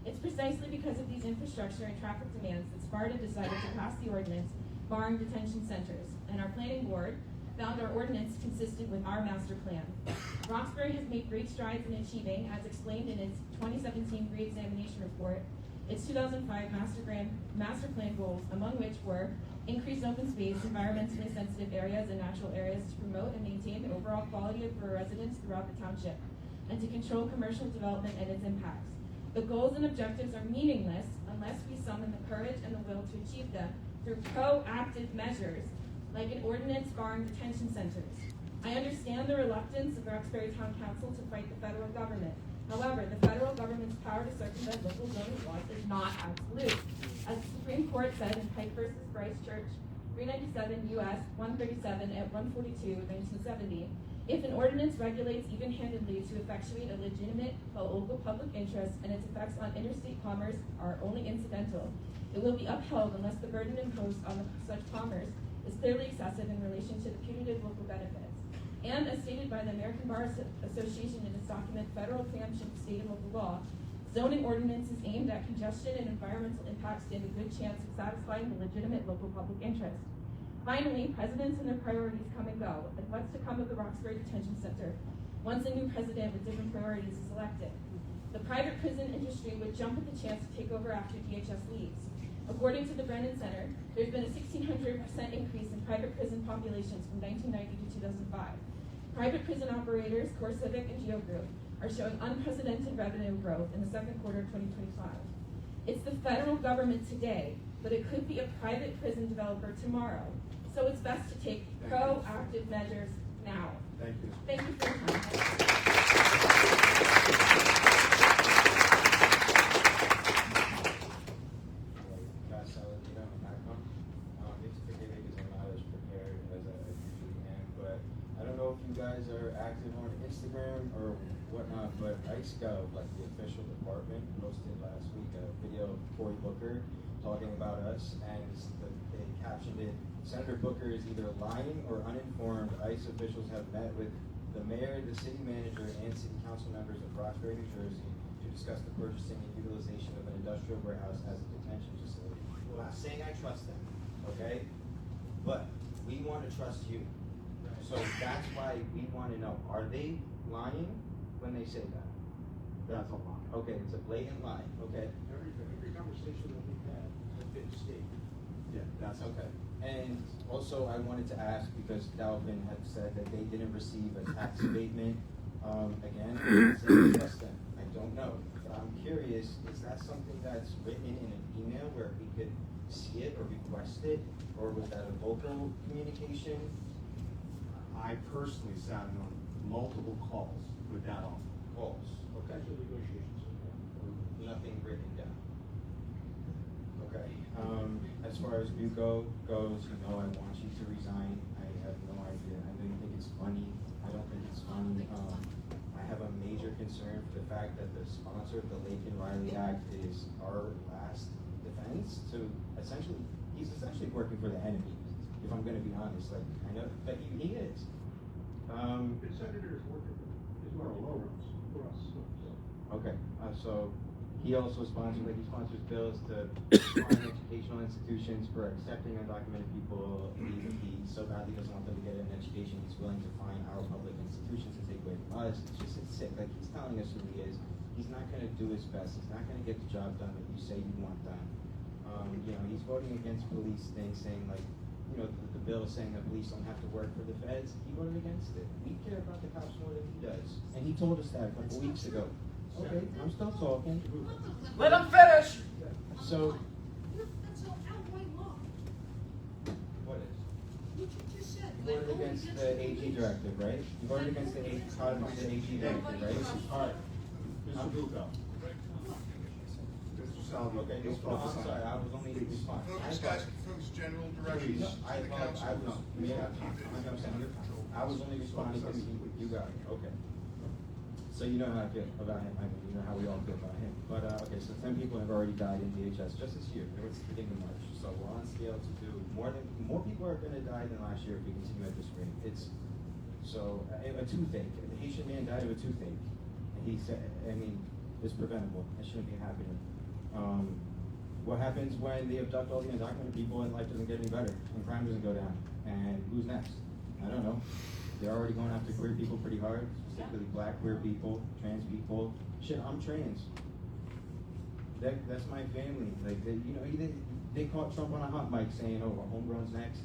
It's precisely because of these infrastructure and traffic demands that Sparta decided to pass the ordinance barring detention centers, and our planning board found our ordinance consistent with our master plan. Roxbury has made great strides in achieving, as explained in its 2017 re-examination report, its 2005 master plan goals, among which were increased open space, environmentally sensitive areas, and natural areas to promote and maintain the overall quality of residents throughout the township, and to control commercial development and its impacts. The goals and objectives are meaningless unless we summon the courage and the will to achieve them through proactive measures like an ordinance barring detention centers. I understand the reluctance of Roxbury Town Council to fight the federal government. However, the federal government's power to circumvent local zoning laws is not absolute. As the Supreme Court said in Pike v. Bryce Church, 397 U.S. 137 at 142, 1970, if an ordinance regulates even-handedly to effectuate a legitimate local public interest and its effects on interstate commerce are only incidental, it will be upheld unless the burden imposed on such commerce is clearly excessive in relation to the punitive local benefits. And as stated by the American Bar Association in its document, Federal Preemption of State and Local Law, zoning ordinances aimed at congestion and environmental impacts stand a good chance of satisfying the legitimate local public interest. Finally, presidents and their priorities come and go, and what's to come of the Roxbury Detention Center once a new president with different priorities is elected? The private prison industry would jump at the chance to take over after DHS leaves. According to the Brennan Center, there's been a 1,600% increase in private prison populations from 1990 to 2005. Private prison operators, Core Civic and Geo Group, are showing unprecedented revenue growth in the second quarter of 2025. It's the federal government today, but it could be a private prison developer tomorrow. So it's best to take proactive measures now. Thank you. Thank you for your time. It's forgiving because I'm not as prepared as I usually am, but I don't know if you guys are active on Instagram or whatnot, but IceGov, like the official department, posted last week a video of Cory Booker talking about us, and they captioned it, Senator Booker is either lying or uninformed. ICE officials have met with the mayor, the city manager, and city council members of Roxbury, New Jersey to discuss the purchasing and utilization of an industrial warehouse as a detention facility. Well, I'm not saying I trust them, okay? But we want to trust you. So that's why we want to know, are they lying when they say that? That's a lie. Okay, it's a blatant lie, okay? Every conversation that we've had has been stated. Yeah, that's okay. And also I wanted to ask, because Dalvin had said that they didn't receive a tax abatement. Again, I don't trust them. I don't know. But I'm curious, is that something that's written in an email where we could see it or request it? Or was that a vocal communication? I personally sat on multiple calls with that office. Calls, okay. Negotiations. Nothing written down. Okay. As far as Buco goes, you know, I want you to resign. I have no idea. I don't think it's funny. I don't think it's funny. I have a major concern for the fact that the sponsor of the Lake and Riley Act is our last defense to essentially, he's essentially working for the enemy, if I'm going to be honest. Like, I know that he is. The senator is working for us. Okay, so he also sponsors bills to fine educational institutions for accepting undocumented people. He so badly doesn't want them to get an education, he's willing to fine our public institutions and take away from us. It's sick. Like, he's telling us who he is. He's not going to do his best. He's not going to get the job done that you say you want done. You know, he's voting against police things, saying like, you know, the bill is saying that police don't have to work for the feds. He voted against it. We care about the cops more than he does. And he told us that a couple weeks ago. Okay, I'm still talking. Let him finish! So, That's an outright lie. what is? What you just said. You voted against the AG directive, right? You voted against the AG directive, right? All right. Mr. Bucco. Mr. Salvi. Okay, no, I'm sorry, I was only responding. Focus, guys, focus general directions to the council. I was only responding because you got it, okay. So you know how I feel about him, I mean, you know how we all feel about him. But, okay, so 10 people have already died in DHS just this year. It was the beginning of March. So we're on scale to do more people are gonna die than last year if we continue at this rate. It's, so, a toothache. A Haitian man died of a toothache. And he said, I mean, it's preventable. It shouldn't be happening. What happens when they abduct all the undocumented people and life doesn't get any better and crime doesn't go down? And who's next? I don't know. They're already going after queer people pretty hard, specifically black queer people, trans people. Shit, I'm trans. That's my family. Like, they caught Trump on a hot mic saying, "Oh, homegrown's next."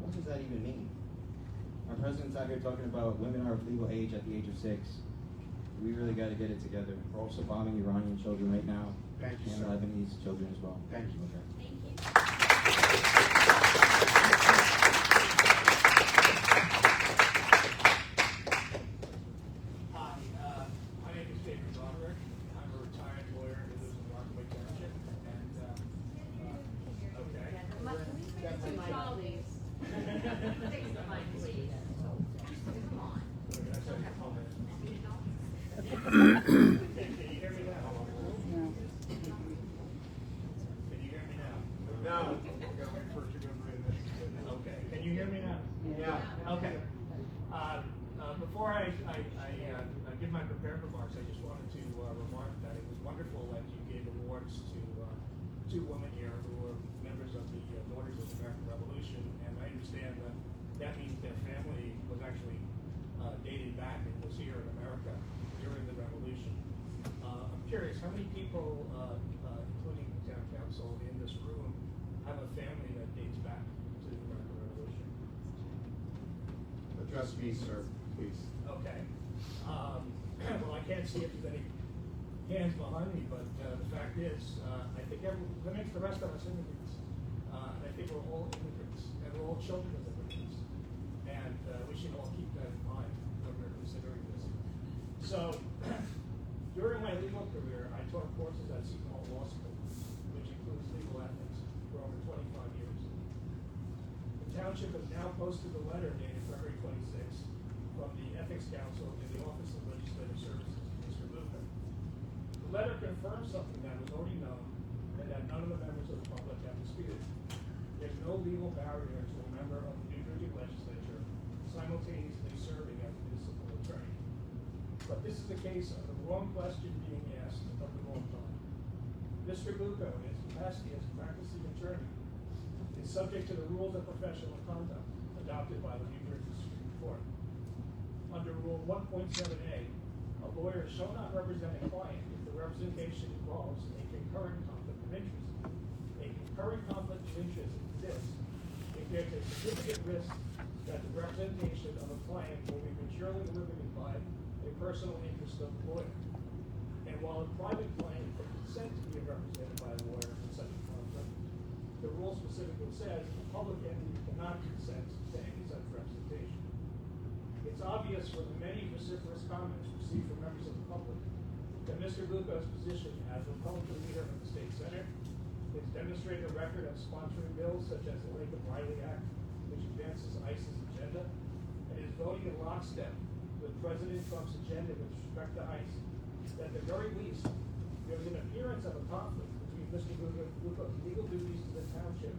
What does that even mean? Our president's out here talking about women are of legal age at the age of 6. We really got to get it together. We're also bombing Iranian children right now. Thank you, and sir. Lebanese children as well. Thank you. Okay. Thank you. Yeah, okay. Before I give my prepared remarks, I just wanted to remark that it was wonderful that you gave awards to two women here who were members of the Daughters of the American Revolution, and I understand that that means their family was actually dated back and was here in America during the Revolution. I'm curious, how many people, including the town council in this room, have a family that dates back to the American Revolution? Address me, sir, please. Okay. Well, I can't see if there's any hands behind me, but the fact is, I think that makes the rest of us immigrants. And I think we're all immigrants, and we're all children of immigrants. And we should all keep that in mind when we're considering this. So, during my legal career, I taught courses at Seton Hall Law School, which includes legal ethics, for over 25 years. The township has now posted a letter dated February 26th from the Ethics Council in the Office of Legislative Services, Mr. Luca. The letter confirms something that was already known and that none of the members of the public have disputed. There's no legal barrier to a member of the New Jersey legislature simultaneously serving as a municipal attorney. But this is the case of the wrong question being asked at the wrong time. Mr. Luca, in his capacity as a practicing attorney, is subject to the rules of professional conduct adopted by the New Jersey Supreme Court. Under Rule 1.7a, a lawyer shall not represent a client if the representation involves a concurrent conflict of interest. A concurrent conflict of interest exists if there's a significant risk that the representation of a client will be materially limited by a personal interest of the lawyer. And while a private client can consent to be represented by a lawyer in such a conflict, the rule specifically says a public entity cannot consent to any such representation. It's obvious from the many vociferous comments received from members of the public that Mr. Luca's position as Republican leader of the state Senate, his demonstrated record of sponsoring bills such as the Lincoln Riley Act, which advances ICE's agenda, and his voting in lockstep with President Trump's agenda with respect to ICE, that at the very least, there was an appearance of a conflict between Mr. Luca's legal duties to the township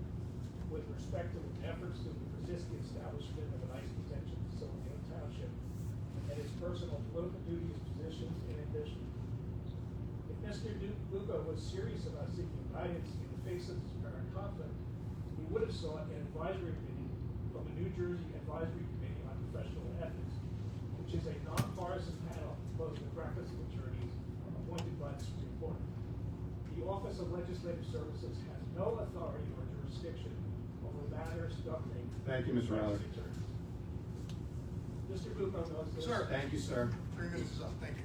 with respect to efforts to resist the establishment of an ICE detention facility in the township, and his personal political duties, positions, and ambition. If Mr. Luca was serious about seeking guidance in the face of this current conflict, he would have sought an advisory opinion from the New Jersey Advisory Committee on Professional Ethics, which is a nonpartisan panel composed of practicing attorneys appointed by the Supreme Court. The Office of Legislative Services has no authority or jurisdiction over matters governing. Thank you, Mr. Riley. Mr. Luca knows this. Sir. Thank you, sir. 3 minutes is up, thank you.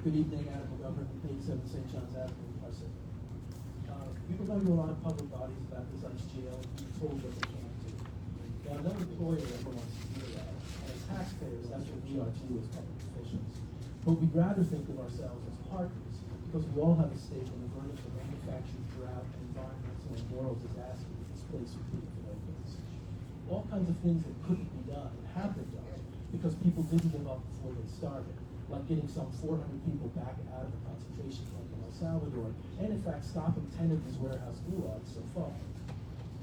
Good evening, Animal Government, 87 St. John's Avenue, Parsippany. People go to a lot of public bodies about this ICE jail, being told what they can't do. Now, no employer ever wants to do that, and as taxpayers, that's what we are too as public officials. But we'd rather think of ourselves as partners, because we all have a stake in the verdict of manufactured drought and environmental and moral disaster that this place would be if it opens. All kinds of things that couldn't be done have been done, because people didn't give up before they started. Like getting some 400 people back out of a concentration camp in El Salvador, and in fact stopping 10 of these warehouse gulags so far.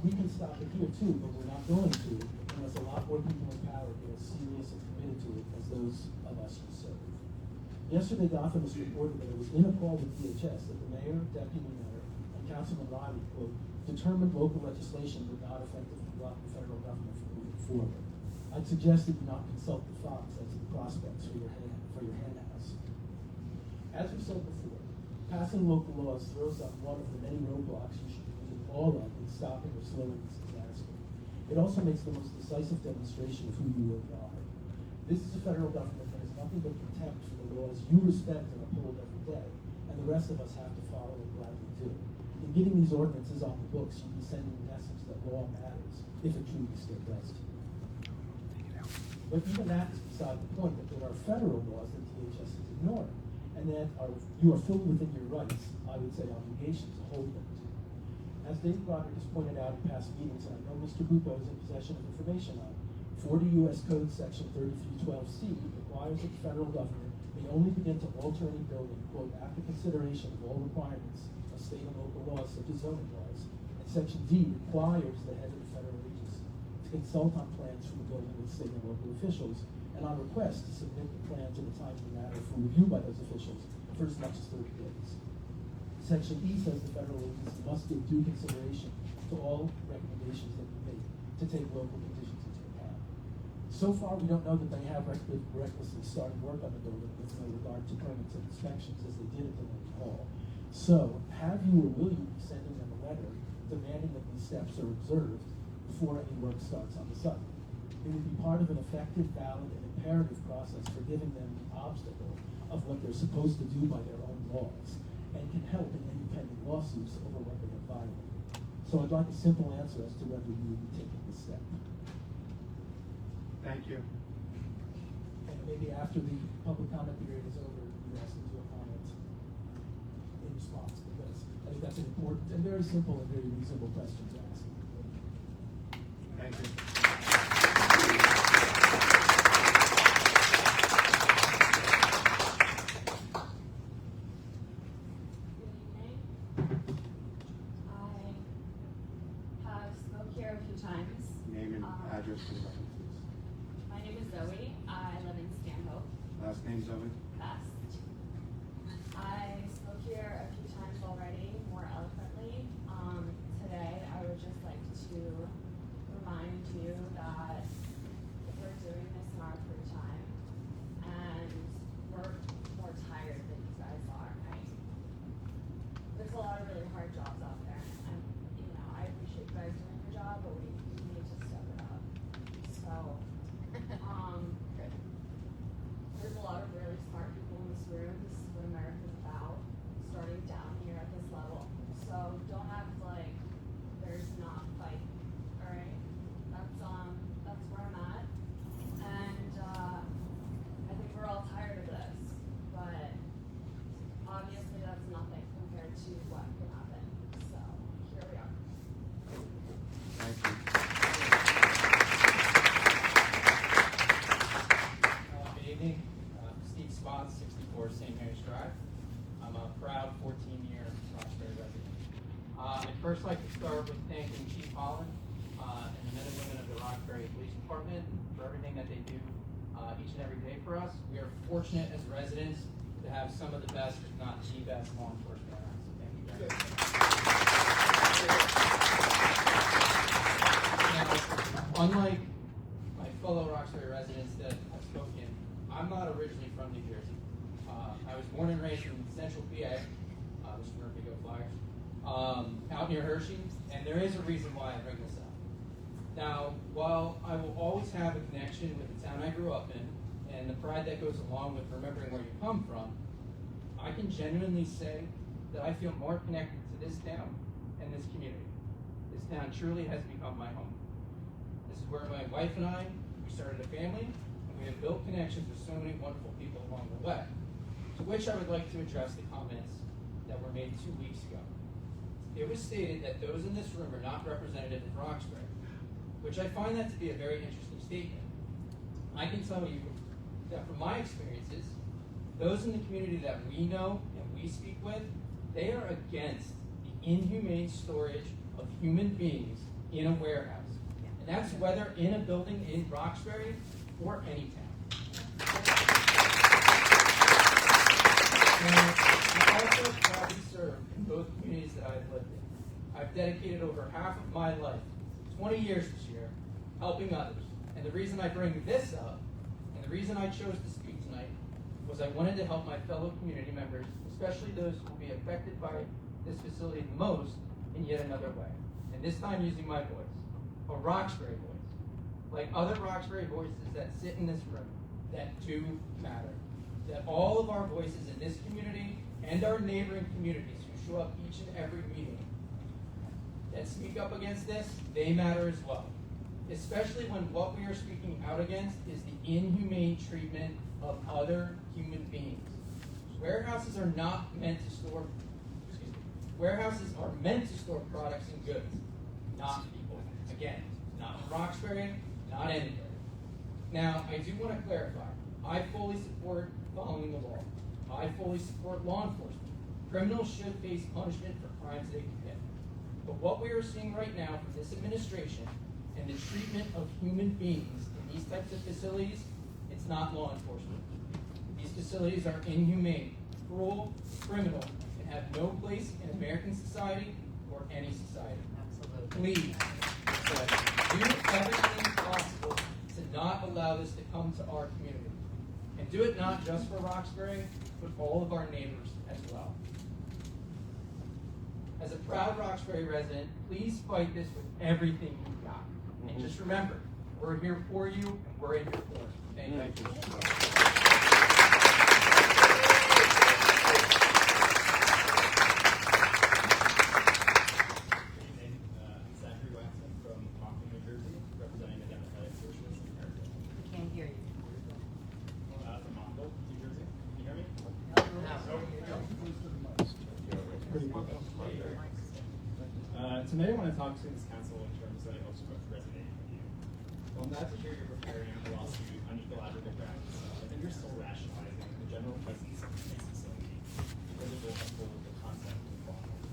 We can stop it here too, but we're not going to unless a lot more people in power get as serious and committed to it as those of us who serve. Yesterday, Gothamist reported that it was in a call with DHS that the mayor, deputy mayor, and Councilman Riley, quote, determined local legislation would not effectively block the federal government from moving forward. I'd suggest that you not consult the Fox as to the prospects for your hen house. As we said before, passing local laws throws up one of the many roadblocks you should be using all of in stopping or slowing this disaster. It also makes the most decisive demonstration of who you really are. This is a federal government that has nothing but contempt for the laws you respect and uphold every day, and the rest of us have to follow and gladly do. In getting these ordinances on the books, you'd be sending a message that law matters, if it truly still does. But even that is beside the point, that there are federal laws that DHS is ignoring, and that you are fully within your rights, I would say obligation, to hold them to. As Dave Broderick has pointed out in past meetings, and I know Mr. Bucco is in possession of information on, 40 U.S. Code Section 3312C requires that the federal government may only begin to alter any building, quote, after consideration of all requirements of state and local laws such as zoning laws. And Section D requires the head of the federal agency to consult on plans for the building with state and local officials, and on request to submit the plans in a timely manner for review by those officials for as much as 30 days. Section E says the federal agency must give due consideration to all recommendations that we make to take local conditions into account. So far, we don't know that they have recklessly started work on the building with no regard to permits and inspections as they did at the Lake Hall. So, have you or will you be sending them a letter demanding that these steps are observed before any work starts on the site? It would be part of an effective, valid, and imperative process for giving them the obstacle of what they're supposed to do by their own laws, and can help in any pending lawsuits over what they have violated. So I'd like a simple answer as to whether you will be taking this step. Thank you. And maybe after the public comment period is over, you ask them to a comment in response, because I think that's an important and very simple and very reasonable question to ask. Thank you. I have spoke here a few times. Name and address for the record, please. My name is Zoe. I live in Stanhope. Last name, Zoe? Best. I spoke here a few times already, more eloquently. Today, I would just like to remind you that we're doing this in our free time, and we're more tired than you guys are. There's a lot of really hard jobs out there, and I appreciate you guys doing your job, but we need to step it up. So, there's a lot of really smart people in this room. This is what America's about, starting down here at this level. So don't act like there's not fight. All right, that's where I'm at, and I think we're all tired of this, but obviously that's nothing compared to what can happen. So here we are. Thank you. Good evening. Steve Spotts, 64 St. Mary's Drive. I'm a proud 14-year Roxbury resident. I'd first like to start with thanking Chief Holland and the men and women of the Roxbury Police Department for everything that they do each and every day for us. We are fortunate as residents to have some of the best, if not the best, law enforcement around. So thank you very much. Now, unlike my fellow Roxbury residents that have spoken, I'm not originally from New Jersey. I was born and raised in Central PA, Mr. Murphy, go Flyers, out near Hershey, and there is a reason why I bring this up. Now, while I will always have a connection with the town I grew up in, and the pride that goes along with remembering where you come from, I can genuinely say that I feel more connected to this town and this community. This town truly has become my home. This is where my wife and I, we started a family, and we have built connections with so many wonderful people along the way. To which I would like to address the comments that were made 2 weeks ago. It was stated that those in this room are not representative of Roxbury, which I find that to be a very interesting statement. I can tell you that from my experiences, those in the community that we know and we speak with, they are against the inhumane storage of human beings in a warehouse. And that's whether in a building in Roxbury or any town. And I also proudly serve in both communities that I've lived in. I've dedicated over half of my life, 20 years this year, helping others. And the reason I bring this up, and the reason I chose to speak tonight, was I wanted to help my fellow community members, especially those who will be affected by this facility the most, in yet another way. And this time using my voice, a Roxbury voice. Like other Roxbury voices that sit in this room, that do matter. That all of our voices in this community and our neighboring communities who show up each and every meeting that speak up against this, they matter as well. Especially when what we are speaking out against is the inhumane treatment of other human beings. Warehouses are not meant to store, warehouses are meant to store products and goods, not people. Again, not in Roxbury, not anywhere. Now, I do want to clarify, I fully support following the law. I fully support law enforcement. Criminals should face punishment for crimes they commit. But what we are seeing right now from this administration and the treatment of human beings in these types of facilities, it's not law enforcement. These facilities are inhumane, cruel, criminal, and have no place in American society or any society. Please, do everything possible to not allow this to come to our community. And do it not just for Roxbury, but all of our neighbors as well. As a proud Roxbury resident, please fight this with everything you've got. And just remember, we're here for you, and we're in your corner. Thank you. Tonight I want to talk to this council in terms that I hope to resonate with you. Well, I'm glad to hear you're preparing a lawsuit on equal aggregate grounds. I think you're still rationalizing the general presence of the police facility because it will uphold the concept of law and order.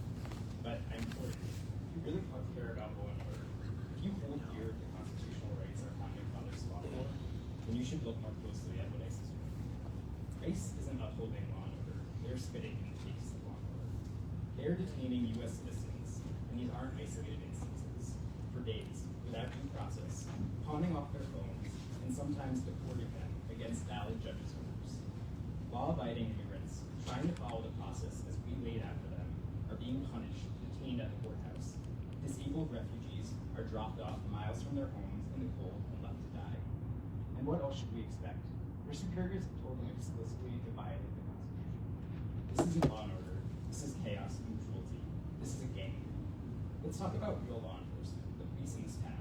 But I'm important. If you really care about law and order, if you hold dear the constitutional rights our founding fathers fought for, then you should look more closely at what ICE is doing. ICE isn't upholding law and order. They're spitting in the face of law and order. They're detaining U.S. citizens. These aren't isolated instances, for days, without due process, pawning off their phones, and sometimes deporting them against valid judges' orders. Law-abiding immigrants, trying to follow the process as we laid out for them, are being punished, detained at the courthouse. Disabled refugees are dropped off miles from their homes in the cold and left to die. And what else should we expect? Their superiors have told them explicitly to violate the Constitution. This isn't law and order. This is chaos and cruelty. This is a game. Let's talk about real law enforcement, the police in this town.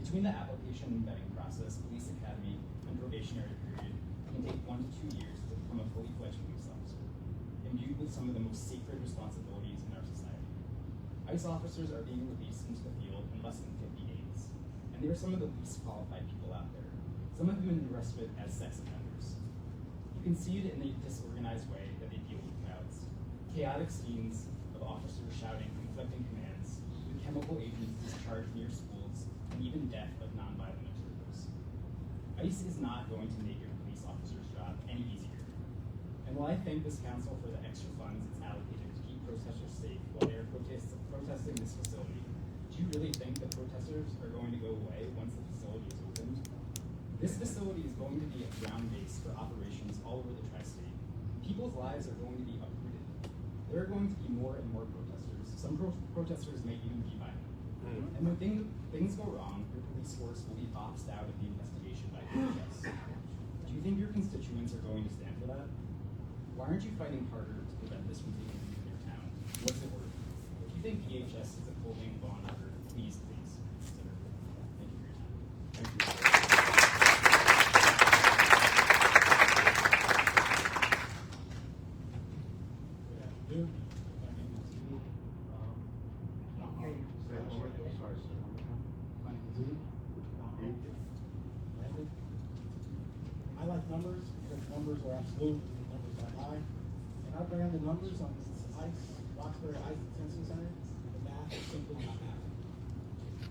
Between the application and vetting process, police academy, and probationary period, it can take 1 to 2 years to become a fully fledged police officer, imbued with some of the most sacred responsibilities in our society. ICE officers are being released into the field in less than 50 days, and they are some of the least qualified people out there. Some have been arrested as sex offenders. You can see it in the disorganized way that they deal with crowds. Chaotic scenes of officers shouting conflicting commands, chemical agents discharged near schools, and even death of nonviolent observers. ICE is not going to make your police officer's job any easier. And while I thank this council for the extra funds it's allocated to keep protesters safe while they are protesting this facility, do you really think the protesters are going to go away once the facility is opened? This facility is going to be a ground base for operations all over the tri-state. People's lives are going to be uprooted. There are going to be more and more protesters. Some protesters may even be violent. And when things go wrong, your police force will be boxed out of the investigation by DHS. Do you think your constituents are going to stand for that? Why aren't you fighting harder to prevent this from taking root in your town? What's it worth? If you think DHS is upholding law and order, please consider it. Thank you for your time. Thank you. I like numbers because numbers are absolute and numbers are high. And I ran the numbers on this Roxbury ICE Detention Center. The math is simply not math.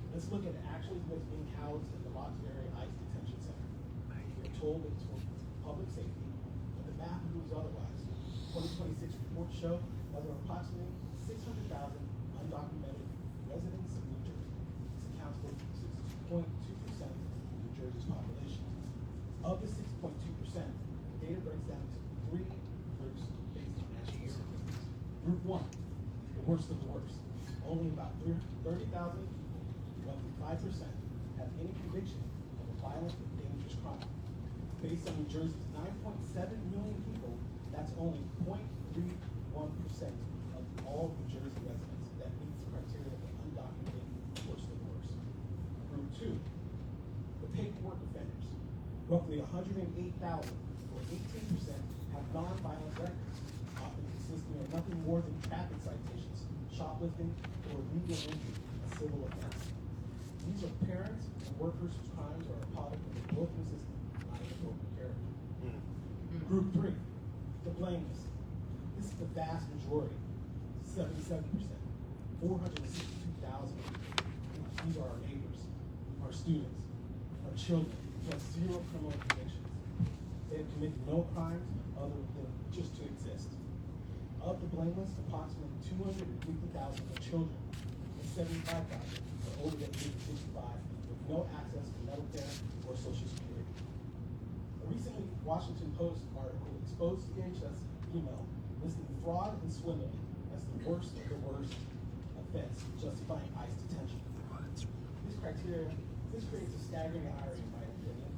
Let's look at actually what's being housed in the Roxbury ICE Detention Center. We're told it's for public safety, but the math proves otherwise. 2026 reports show that there are approximately 600,000 undocumented residents of New Jersey. This accounts for 6.2% of New Jersey's population. Of the 6.2%, the data breaks down to 3 groups based on national statistics. Group 1, the worst of the worst. Only about 30,000 people, roughly 5%, have any conviction of a violent or dangerous crime. Based on New Jersey's 9.7 million people, that's only 0.31% of all New Jersey residents that meets the criteria for undocumented worst of the worst. Group 2, the paperwork offenders. Roughly 108,000, or 18%, have non-violent records, often consisting of nothing more than traffic citations, shoplifting, or illegal entry, a civil offense. These are parents and workers whose crimes are a product of the broken system, not a broken character. Group 3, the blameless. This is the vast majority, 77%, 462,000. These are our neighbors, our students, our children, who have 0 criminal convictions. They have committed no crimes other than just to exist. Of the blameless, approximately 250,000 are children, and 75,000 are over the age of 65 with no access to medical care or Social Security. A recently Washington Post article exposed DHS email listing fraud and swindling as the worst of the worst offense justifying ICE detention. This creates a staggering irony in my opinion.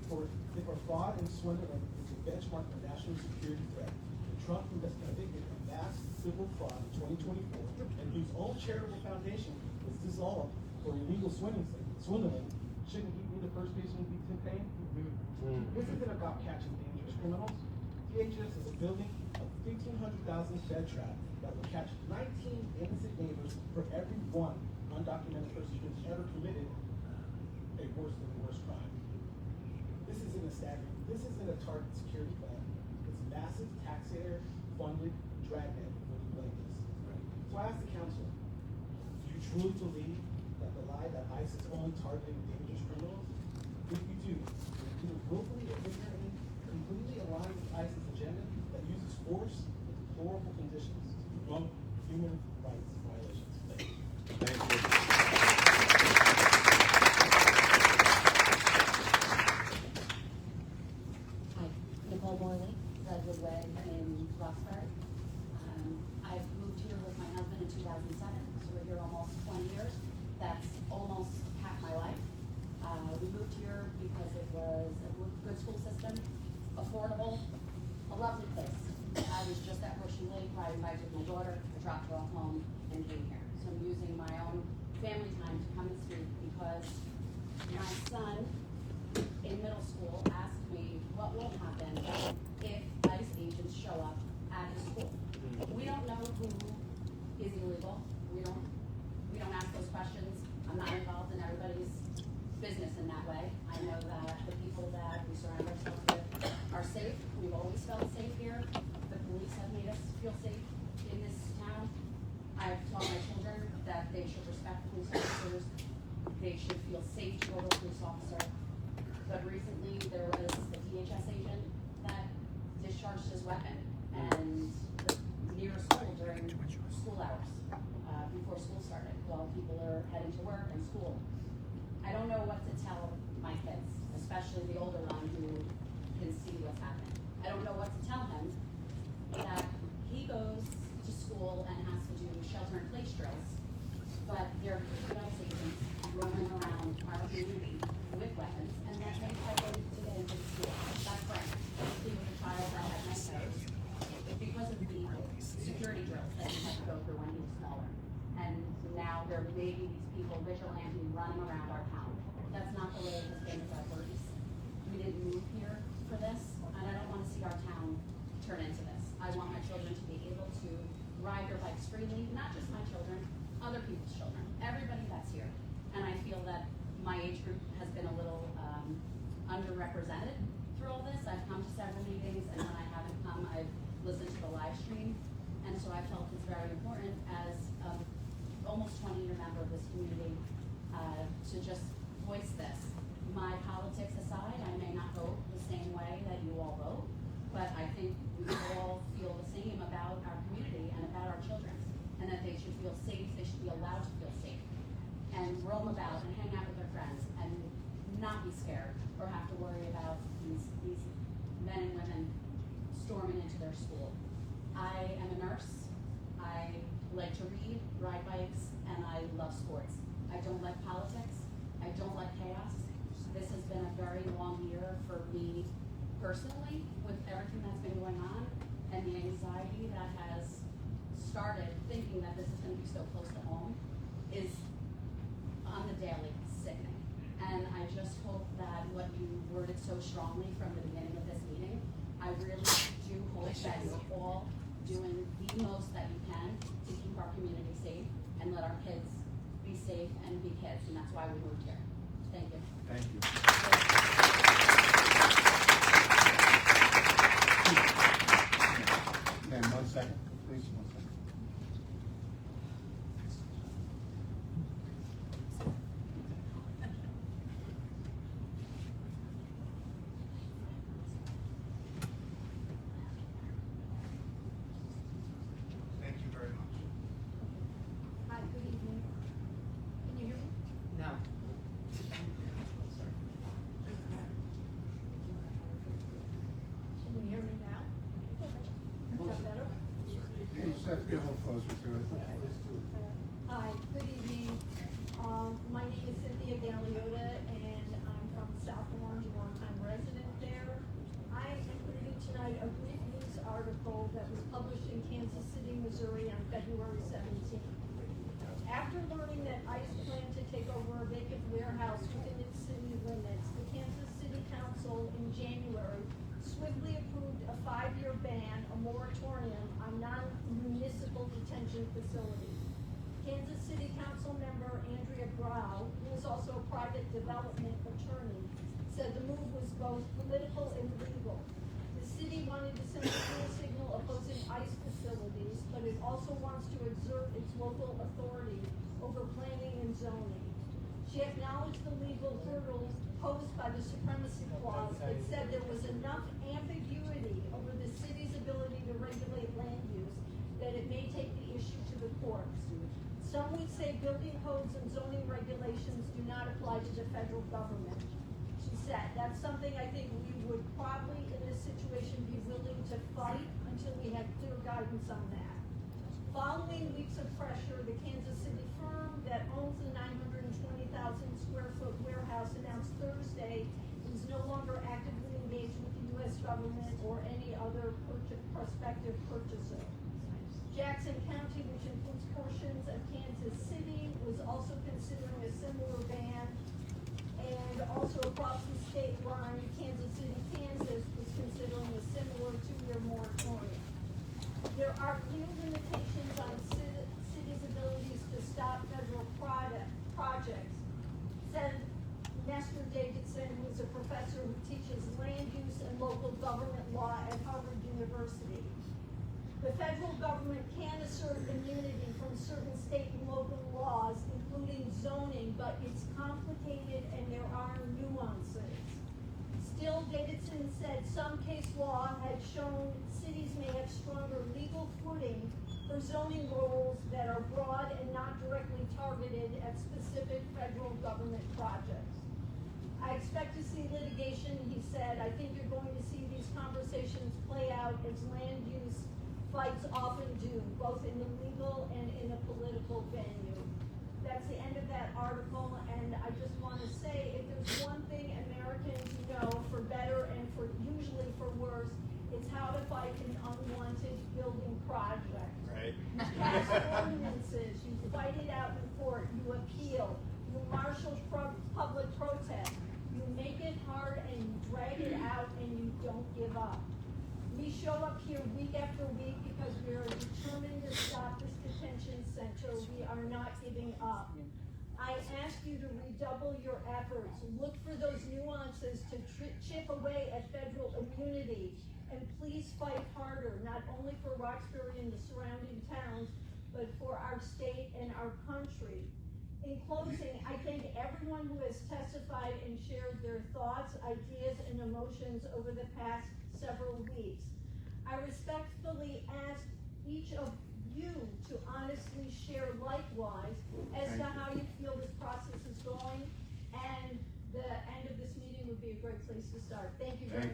For if a fraud and swindling is a benchmark for national security threat, the Trump who has convicted of vast civil fraud in 2024 and whose own charitable foundation was dissolved for illegal swindling shouldn't he be the first person to be detained? This isn't about catching dangerous criminals. DHS is a building of 1,500,000 bed trap that will catch 19 innocent neighbors for every one undocumented person who's ever committed a worse than the worst crime. This isn't a target security plan. It's massive taxpayer-funded dragnet for the blameless. So I ask the council, do you truly believe that the lie that ICE is only targeting dangerous criminals? If you do, either willfully or ignorantly, completely align with ICE's agenda that uses force in deplorable conditions to promote human rights violations. Thank you. Hi, Nicole Morley, Redwood Way in Roxbury. I've moved here with my husband in 2007, so we're here almost 20 years. That's almost half my life. We moved here because it was a good school system, affordable, a lovely place. I was just at Russian Lake riding bikes with my daughter. I dropped her off home and came here. So I'm using my own family time to come and speak because my son in middle school asked me what will happen if ICE agents show up at his school. We don't know who is illegal. We don't ask those questions. I'm not involved in everybody's business in that way. I know that the people that we surround ourselves with are safe. We've always felt safe here. The police have made us feel safe in this town. I've taught my children that they should respect police officers. They should feel safe to go to a police officer. But recently there was a DHS agent that discharged his weapon and near a school during school hours, before school started, while people are heading to work and school. I don't know what to tell my kids, especially the older one who can see what's happening. I don't know what to tell him that he goes to school and has to do shelter-in-place drills, but there are DHS agents roaming around our community with weapons, and that they try to get into the school. That's right. He was a child that had nightmares because of the security drills that he had to go through when he was smaller. And now there may be these people, vigilante, running around our town. That's not the way it has been with our police. We didn't move here for this, and I don't want to see our town turn into this. I want my children to be able to ride their bikes freely, not just my children, other people's children, everybody that's here. And I feel that my age group has been a little underrepresented through all this. I've come to several meetings, and when I haven't come, I've listened to the live stream. And so I felt it's very important as almost 20-year member of this community to just voice this. My politics aside, I may not vote the same way that you all vote, but I think we all feel the same about our community and about our children, and that they should feel safe, they should be allowed to feel safe, and roam about and hang out with their friends and not be scared or have to worry about these men and women storming into their school. I am a nurse. I like to read, ride bikes, and I love sports. I don't like politics. I don't like chaos. This has been a very long year for me personally with everything that's been going on and the anxiety that has started thinking that this is going to be so close to home is on the daily sickening. And I just hope that what you worded so strongly from the beginning of this meeting, I really do hope that you're all doing the most that you can to keep our community safe and let our kids be safe and be kids, and that's why we moved here. Thank you. Thank you. please. 1 second. Thank you very much. Hi, good evening. Can you hear me? No. Can you hear me now? Is that better? You just have to get a little closer to it. Hi, good evening. My name is Cynthia Galeota, and I'm from South Orange, a longtime resident there. I am reading tonight a brief news article that was published in Kansas City, Missouri on February 17th. After learning that ICE planned to take over a vacant warehouse within its city limits, the Kansas City Council in January swiftly approved a 5-year ban, a moratorium on non-municipal detention facilities. Kansas City Council member Andrea Grau, who is also a private development attorney, said the move was both political and legal. The city wanted to send a clear signal opposing ICE facilities, but it also wants to exert its local authority over planning and zoning. She acknowledged the legal hurdles posed by the supremacy clause, but said there was enough ambiguity over the city's ability to regulate land use that it may take the issue to the courts. Some would say building codes and zoning regulations do not apply to the federal government. She said, that's something I think we would probably in this situation be willing to fight until we had clear guidance on that. Following weeks of pressure, the Kansas City firm that owns the 920,000 square foot warehouse announced Thursday it was no longer actively engaged with the U.S. government or any other prospective purchaser. Jackson County, which includes portions of Kansas City, was also considering a similar ban, and also across the state line, Kansas City, Kansas was considering a similar 2-year moratorium. There are clear limitations on cities' abilities to stop federal projects, said Nestor Davidson, who is a professor who teaches land use and local government law at Harvard University. The federal government can assert immunity from certain state and local laws, including zoning, but it's complicated and there are nuances. Still, Davidson said some case law had shown cities may have stronger legal footing for zoning rules that are broad and not directly targeted at specific federal government projects. I expect to see litigation, he said. I think you're going to see these conversations play out as land use fights often do, both in the legal and in a political venue. That's the end of that article, and I just want to say, if there's one thing Americans know, for better and for usually for worse, it's how to fight an unwanted building project. Right. You pass ordinances, you fight it out in court, you appeal, you marshal public protest, you make it hard and you drag it out and you don't give up. We show up here week after week because we are determined to stop this detention center. We are not giving up. I ask you to redouble your efforts. Look for those nuances to chip away at federal immunity. And please fight harder, not only for Roxbury and the surrounding towns, but for our state and our country. In closing, I thank everyone who has testified and shared their thoughts, ideas, and emotions over the past several weeks. I respectfully ask each of you to honestly share likewise as to how you feel this process is going, and the end of this meeting would be a great place to start. Thank you very much.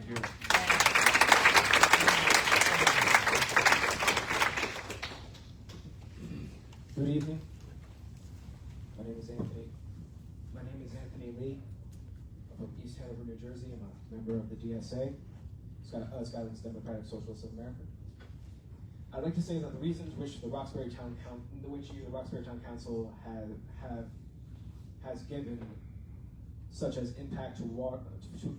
Good evening. My name is Anthony Lee. I'm from East Hanover, New Jersey. I'm a member of the DSA, Skylands Democratic Socialists of America. I'd like to say that the reasons which the Roxbury Town Council has given, such as impact to water,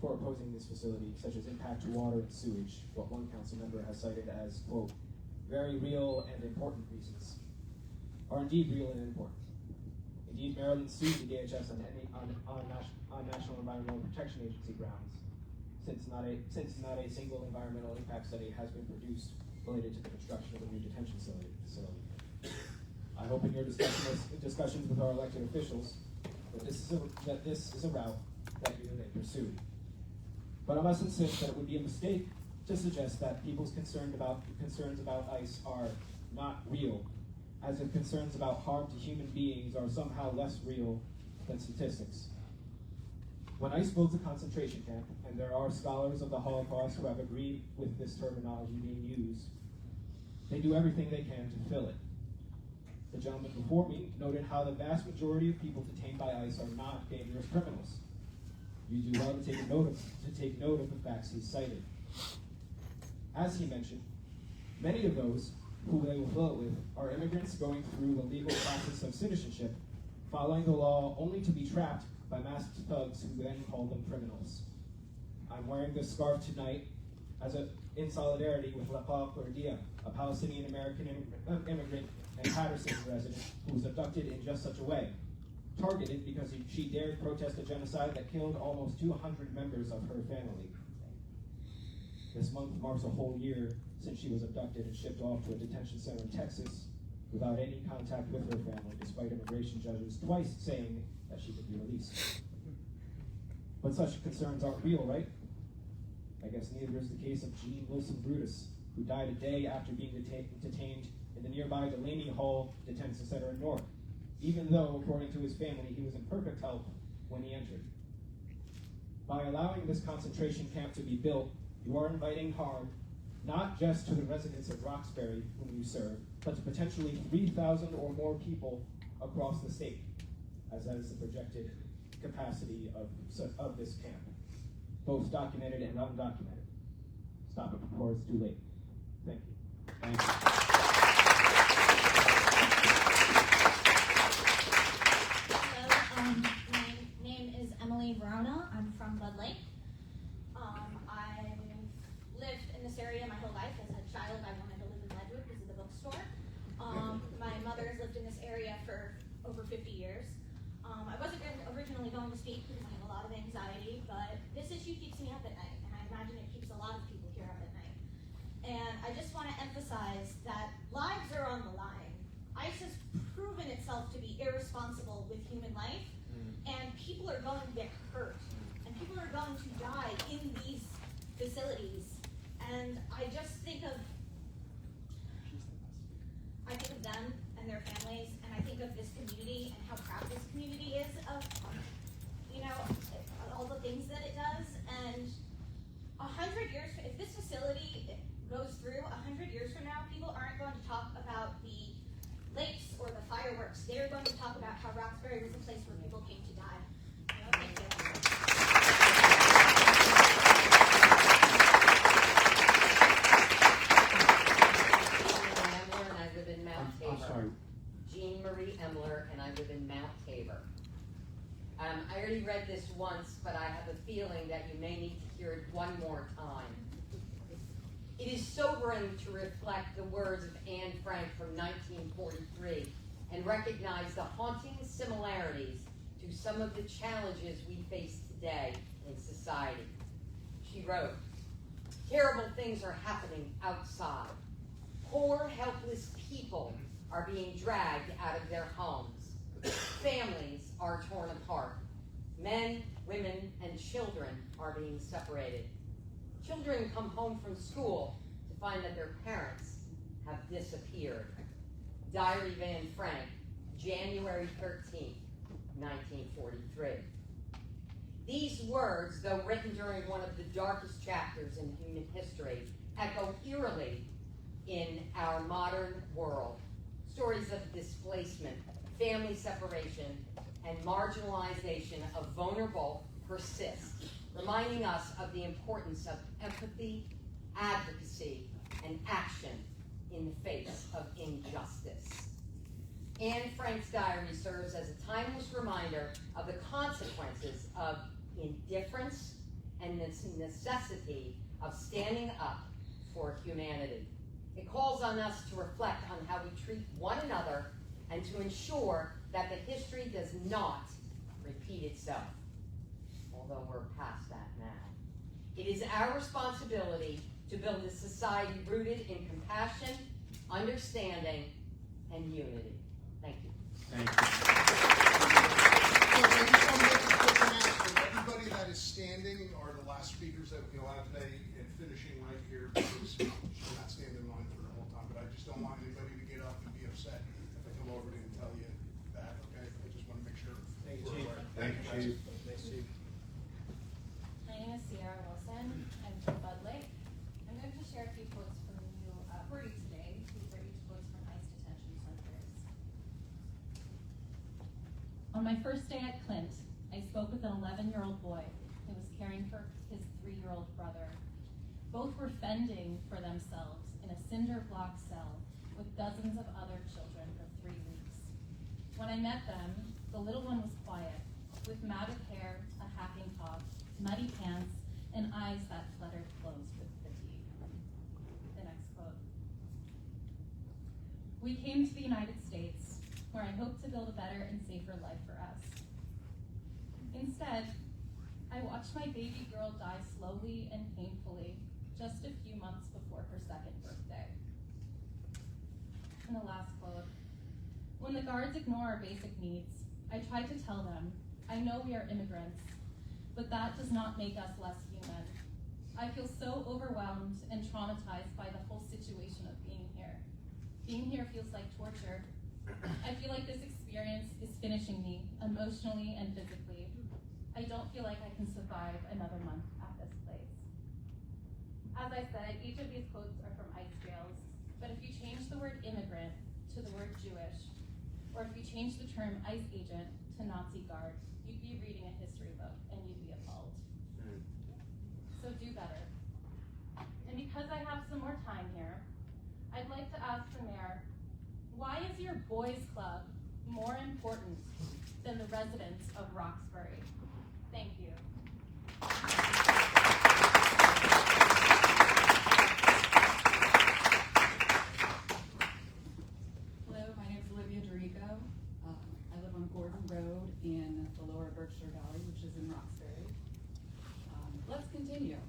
for opposing this facility, such as impact to water and sewage, what one council member has cited as, quote, very real and important reasons, are indeed real and important. Indeed, Maryland sued the DHS on National Environmental Protection Agency grounds, since not a single environmental impact study has been produced related to the construction of a new detention I hope in your discussions with our elected officials that this is a route that you may pursue. But I must insist that it would be a mistake to suggest that people's concerns about ICE are not real, as if concerns about harm to human beings are somehow less real than statistics. When ICE builds a concentration camp, and there are scholars of the Holocaust who have agreed with this terminology being used, they do everything they can to fill it. The gentleman before me noted how the vast majority of people detained by ICE are not dangerous criminals. You do well to take note of the facts he cited. As he mentioned, many of those who they will fill it with are immigrants going through the legal process of citizenship, following the law only to be trapped by masked thugs who then call them criminals. I'm wearing this scarf tonight in solidarity with La Cordia, a Palestinian-American immigrant and Patterson resident who was abducted in just such a way, targeted because she dared protest a genocide that killed almost 200 members of her family. This month marks a whole year since she was abducted and shipped off to a detention center in Texas without any contact with her family, despite immigration judges twice saying that she could be released. But such concerns aren't real, right? I guess neither is the case of Gene Wilson Brutus, who died a day after being detained in the nearby Delaney Hall Detention Center in Newark, even though, according to his family, he was in perfect health when he entered. By allowing this concentration camp to be built, you are inviting harm not just to the residents of Roxbury, whom you serve, but to potentially 3,000 or more people across the state, as that is the projected capacity of this camp, both documented and undocumented. Stop it before it's too late. Thank you. Thank you. Hello, my name is Emily Verona. I'm from Bud Lake. I lived in this area my whole life. As a child, I wanted to live in Ledwood because of the bookstore. My mother's lived in this area for over 50 years. I wasn't originally going to speak because I have a lot of anxiety, but this issue keeps me up at night, and I imagine it keeps a lot of people here up at night. And I just want to emphasize that lives are on the line. ICE has proven itself to be irresponsible with human life, and people are going to get hurt, and people are going to die in these facilities. And I just think of them and their families, and I think of this community and how proud this community is of, all the things that it does. And 100 years, if this facility goes through, 100 years from now, people aren't going to talk about the lakes or the fireworks. They're going to talk about how Roxbury was a place where people came to die. Thank you. And I live in Mount Tabor. I'm sorry. Jean Marie Emler, and I live in Mount Tabor. I already read this once, but I have a feeling that you may need to hear it one more time. It is sobering to reflect the words of Anne Frank from 1943 and recognize the haunting similarities to some of the challenges we face today in society. She wrote, "Terrible things are happening outside. Poor, helpless people are being dragged out of their homes. Families are torn apart. Men, women, and children are being separated. Children come home from school to find that their parents have disappeared." Diary Van Frank, January 13th, 1943. These words, though written during one of the darkest chapters in human history, echo eerily in our modern world. Stories of displacement, family separation, and marginalization of vulnerable persist, reminding us of the importance of empathy, advocacy, and action in the face of injustice. Anne Frank's diary serves as a timeless reminder of the consequences of indifference and the necessity of standing up for humanity. It calls on us to reflect on how we treat one another and to ensure that the history does not repeat itself, although we're past that now. It is our responsibility to build a society rooted in compassion, understanding, and unity. Thank you. Thank you. Everybody that is standing are the last speakers that we allow today, and finishing right here, because she's not standing in line for the whole time, but I just don't want anybody to get up and be upset if I come over and tell you that, okay? I just want to make sure. Thank you, we're Chief. aware. Thank you, Chief. Thanks, Chief. My name is Sierra Wilson. I'm from Bud Lake. I'm going to share a few quotes from you, for you today. These are each quotes from ICE detention centers. On my first day at Clint, I spoke with an 11-year-old boy who was caring for his 3-year-old brother. Both were fending for themselves in a cinder block cell with dozens of other children for 3 weeks. When I met them, the little one was quiet, with matted hair, a hacking cough, muddy pants, and eyes that fluttered closed with fatigue. The next quote. We came to the United States, where I hope to build a better and safer life for us. Instead, I watched my baby girl die slowly and painfully just a few months before her 2nd birthday. And the last quote. When the guards ignore our basic needs, I try to tell them, I know we are immigrants, but that does not make us less human. I feel so overwhelmed and traumatized by the whole situation of being here. Being here feels like torture. I feel like this experience is finishing me, emotionally and physically. I don't feel like I can survive another month at this place. As I said, each of these quotes are from ICE jails, but if you change the word immigrant to the word Jewish, or if you change the term ICE agent to Nazi guard, you'd be reading a history book and you'd be appalled. So do better. And because I have some more time here, I'd like to ask the mayor, why is your boys club more important than the residents of Roxbury? Thank you. Hello, my name is Olivia Dorico. I live on Gordon Road in the lower Berkshire Valley, which is in Roxbury. Let's continue.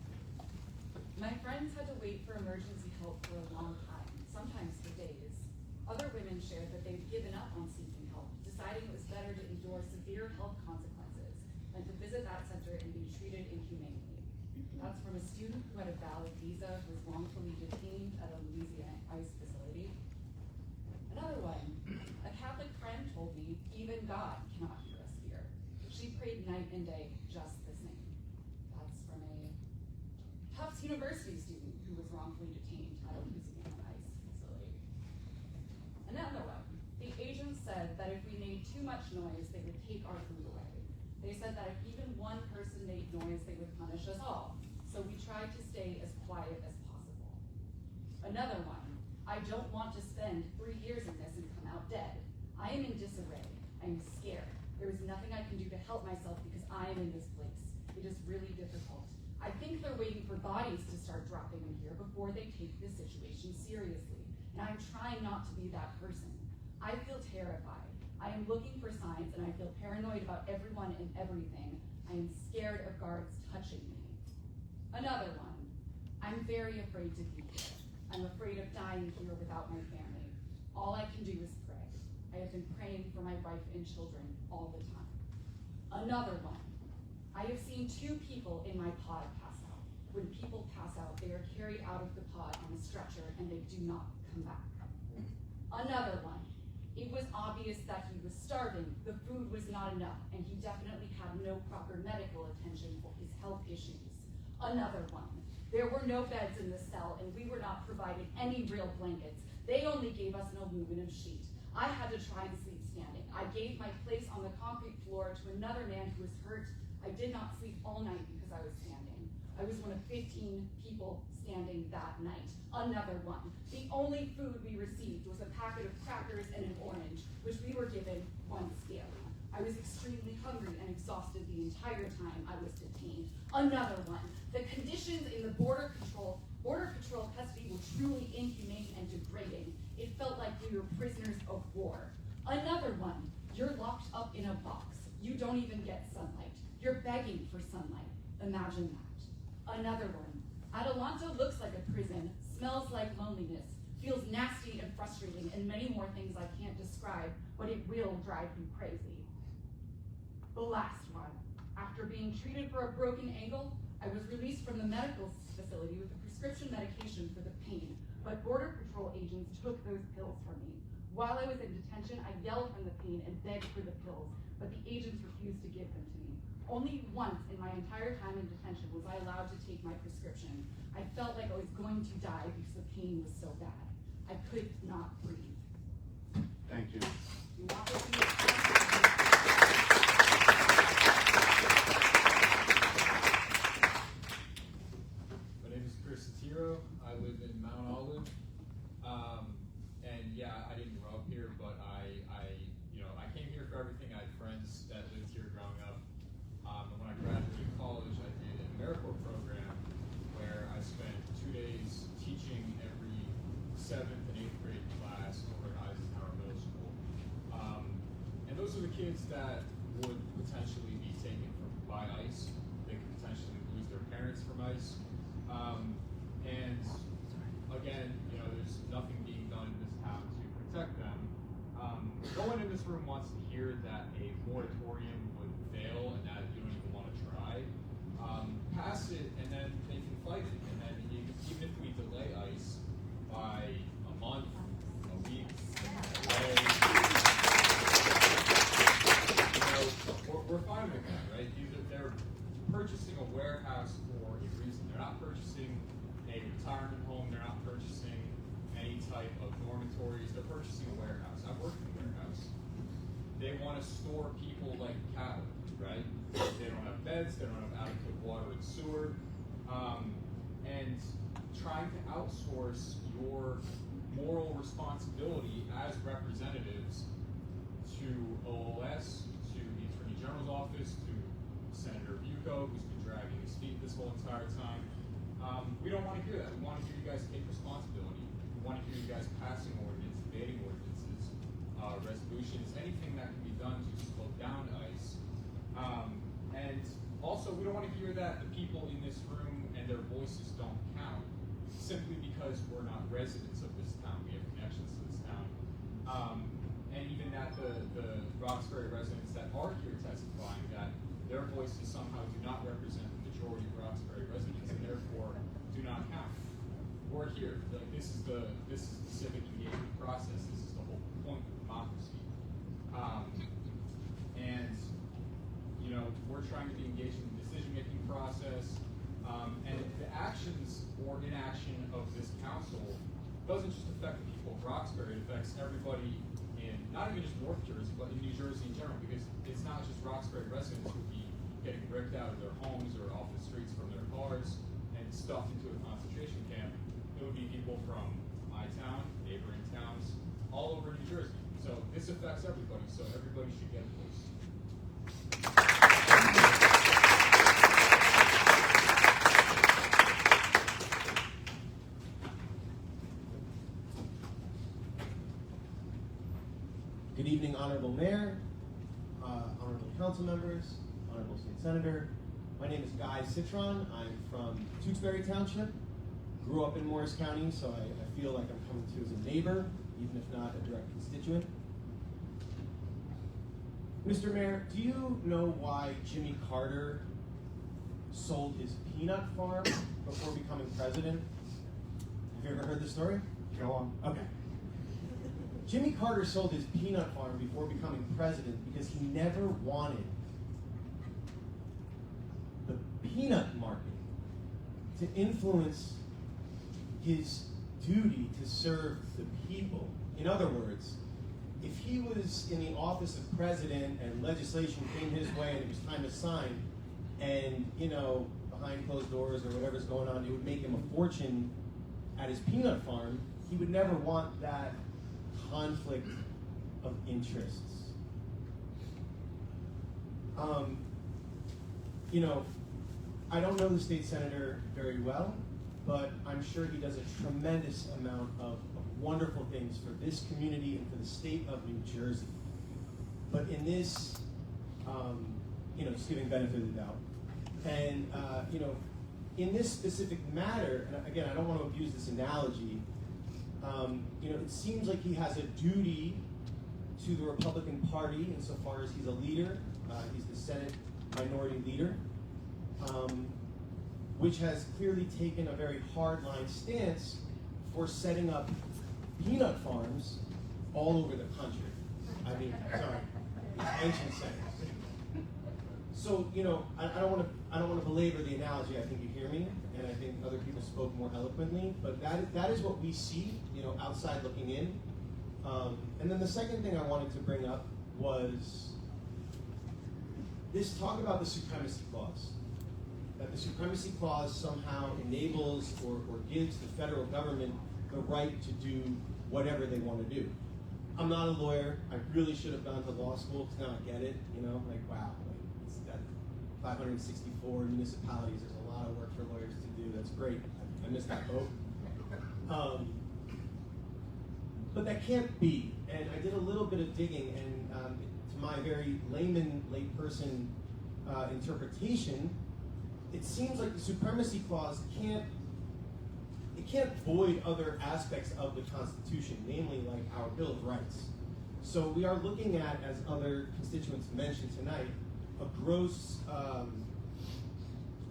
My friends had to wait for emergency help for a long time, sometimes for days. Other women shared that they'd given up on seeking help, deciding it was better to endure severe health consequences than to visit that center and be treated inhumanely. That's from a student who had a valid visa who was wrongfully detained at a Louisiana ICE facility. Another one, a Catholic friend told me, even God cannot hear us here. She prayed night and day just the same. That's from a Tufts University student who was wrongfully detained at a Louisiana ICE facility. Another one, the agents said that if we made too much noise, they would take our food away. They said that if even one person made noise, they would punish us all. So we tried to stay as quiet as possible. Another one, I don't want to spend 3 years in this and come out dead. I am in disarray. I am scared. There is nothing I can do to help myself because I am in this place. It is really difficult. I think they're waiting for bodies to start dropping in here before they take this situation seriously. And I'm trying not to be that person. I feel terrified. I am looking for signs and I feel paranoid about everyone and everything. I am scared of guards touching me. Another one, I'm very afraid to be here. I'm afraid of dying here without my family. All I can do is pray. I have been praying for my wife and children all the time. Another one, I have seen 2 people in my pod pass out. When people pass out, they are carried out of the pod on a stretcher and they do not come back. Another one, it was obvious that he was starving, the food was not enough, and he definitely had no proper medical attention for his health issues. Another one, there were no beds in the cell and we were not provided any real blankets. They only gave us an aluminum sheet. I had to try and sleep standing. I gave my place on the concrete floor to another man who was hurt. I did not sleep all night because I was standing. I was one of 15 people standing that night. Another one. The only food we received was a packet of crackers and an orange, which we were given once daily. I was extremely hungry and exhausted the entire time I was detained. Another one. The conditions in the border control custody were truly inhumane and degrading. It felt like we were prisoners of war. Another one. You're locked up in a box. You don't even get sunlight. You're begging for sunlight. Imagine that. Another one. Adelanto looks like a prison, smells like loneliness, feels nasty and frustrating, and many more things I can't describe, but it will drive you crazy. The last one. After being treated for a broken ankle, I was released from the medical facility with a prescription medication for the pain, but Border Patrol agents took those pills from me. While I was in detention, I yelled from the pain and begged for the pills, but the agents refused to give them to me. Only once in my entire time in detention was I allowed to take my prescription. I felt like I was going to die because the pain was so bad. I could not breathe. Thank you. My name is Chris Satiro. I live in Mount Olive. And yeah, I didn't grow up here, but I came here for everything. I had friends that lived here growing up. And when I graduated college, I did an AmeriCorps program where I spent 2 days teaching every 7th and 8th grade class over at Eisenhower Middle School. And those are the kids that would potentially be taken by ICE. They could potentially lose their parents from ICE. And again, there's nothing being done in this town to protect them. No one in this room wants to hear that a moratorium would fail and that you don't even want to try. Pass it, and then they can fight it. And then even if we delay ICE by a month, a week, a day, we're fine with that, right? They're purchasing a warehouse for a reason. They're not purchasing a retirement home. They're not purchasing any type of dormitories. They're purchasing a warehouse. I've worked in a warehouse. They want to store people like cattle, right? They don't have beds. They don't have adequate water and sewer. And trying to outsource your moral responsibility as representatives to OLS, to the Attorney General's office, to Senator Bucco, who's been dragging his feet this whole entire time. We don't want to hear that. We want to hear you guys take responsibility. We want to hear you guys passing ordinances, debating ordinances, resolutions, anything that can be done to slow down ICE. And also, we don't want to hear that the people in this room and their voices don't count, simply because we're not residents of this town. We have connections to this town. And even that the Roxbury residents that are here testifying that their voices somehow do not represent the majority of Roxbury residents and therefore do not count. We're here. This is the civic engagement process. This is the whole point of democracy. And we're trying to be engaged in the decision-making process. And the actions or inaction of this council doesn't just affect the people of Roxbury. It affects everybody in not even just North Jersey, but in New Jersey in general, because it's not just Roxbury residents who would be getting ripped out of their homes or off the streets from their cars and stuffed into a concentration camp. It would be people from my town, neighboring towns, all over New Jersey. So this affects everybody, so everybody should get a voice. Good evening, Honorable Mayor, Honorable Council members, Honorable State Senator. My name is Guy Citron. I'm from Tewksbury Township. Grew up in Morris County, so I feel like I'm coming to you as a neighbor, even if not a direct constituent. Mr. Mayor, do you know why Jimmy Carter sold his peanut farm before becoming president? Have you ever heard this story? Go on. Okay. Jimmy Carter sold his peanut farm before becoming president because he never wanted the peanut market to influence his duty to serve the people. In other words, if he was in the office of president and legislation came his way and it was time to sign, and behind closed doors or whatever's going on, it would make him a fortune at his peanut farm, he would never want that conflict of interests. I don't know the state senator very well, but I'm sure he does a tremendous amount of wonderful things for this community and for the state of New Jersey. But in this, just giving benefit of the doubt. And, in this specific matter, and again, I don't want to abuse this analogy, It seems like he has a duty to the Republican Party insofar as he's a leader. He's the Senate Minority Leader, which has clearly taken a very hardline stance for setting up peanut farms all over the country. I mean, sorry, detention centers. So, I don't want to belabor the analogy. I think you hear me, and I think other people spoke more eloquently. But that is what we see, outside looking in. And then the second thing I wanted to bring up was this talk about the Supremacy Clause. That the Supremacy Clause somehow enables or gives the federal government the right to do whatever they want to do. I'm not a lawyer. I really should have gone to law school because now I get it. Wow, it's got 564 municipalities. There's a lot of work for lawyers to do. That's great. I missed that boat. But that can't be. And I did a little bit of digging, and to my very layperson interpretation, it seems like the Supremacy Clause can't void other aspects of the Constitution, namely like our Bill of Rights. So we are looking at, as other constituents mentioned tonight, a gross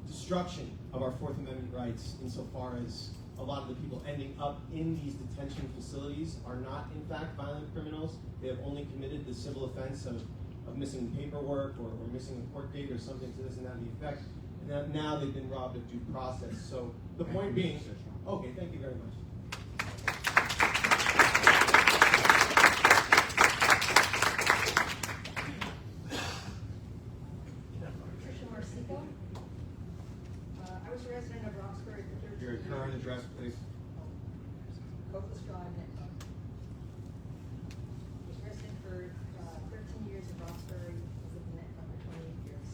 destruction of our Fourth Amendment rights insofar as a lot of the people ending up in these detention facilities are not, in fact, violent criminals. They have only committed the civil offense of missing paperwork or missing a court date or something to this and that and the effect. And now they've been robbed of due process. So the point being, okay, thank you very much. I was a resident of Roxbury for 13 Your years. current address, please. Coatless Drive, next. Was resident for 13 years in Roxbury, lived in it for 28 years.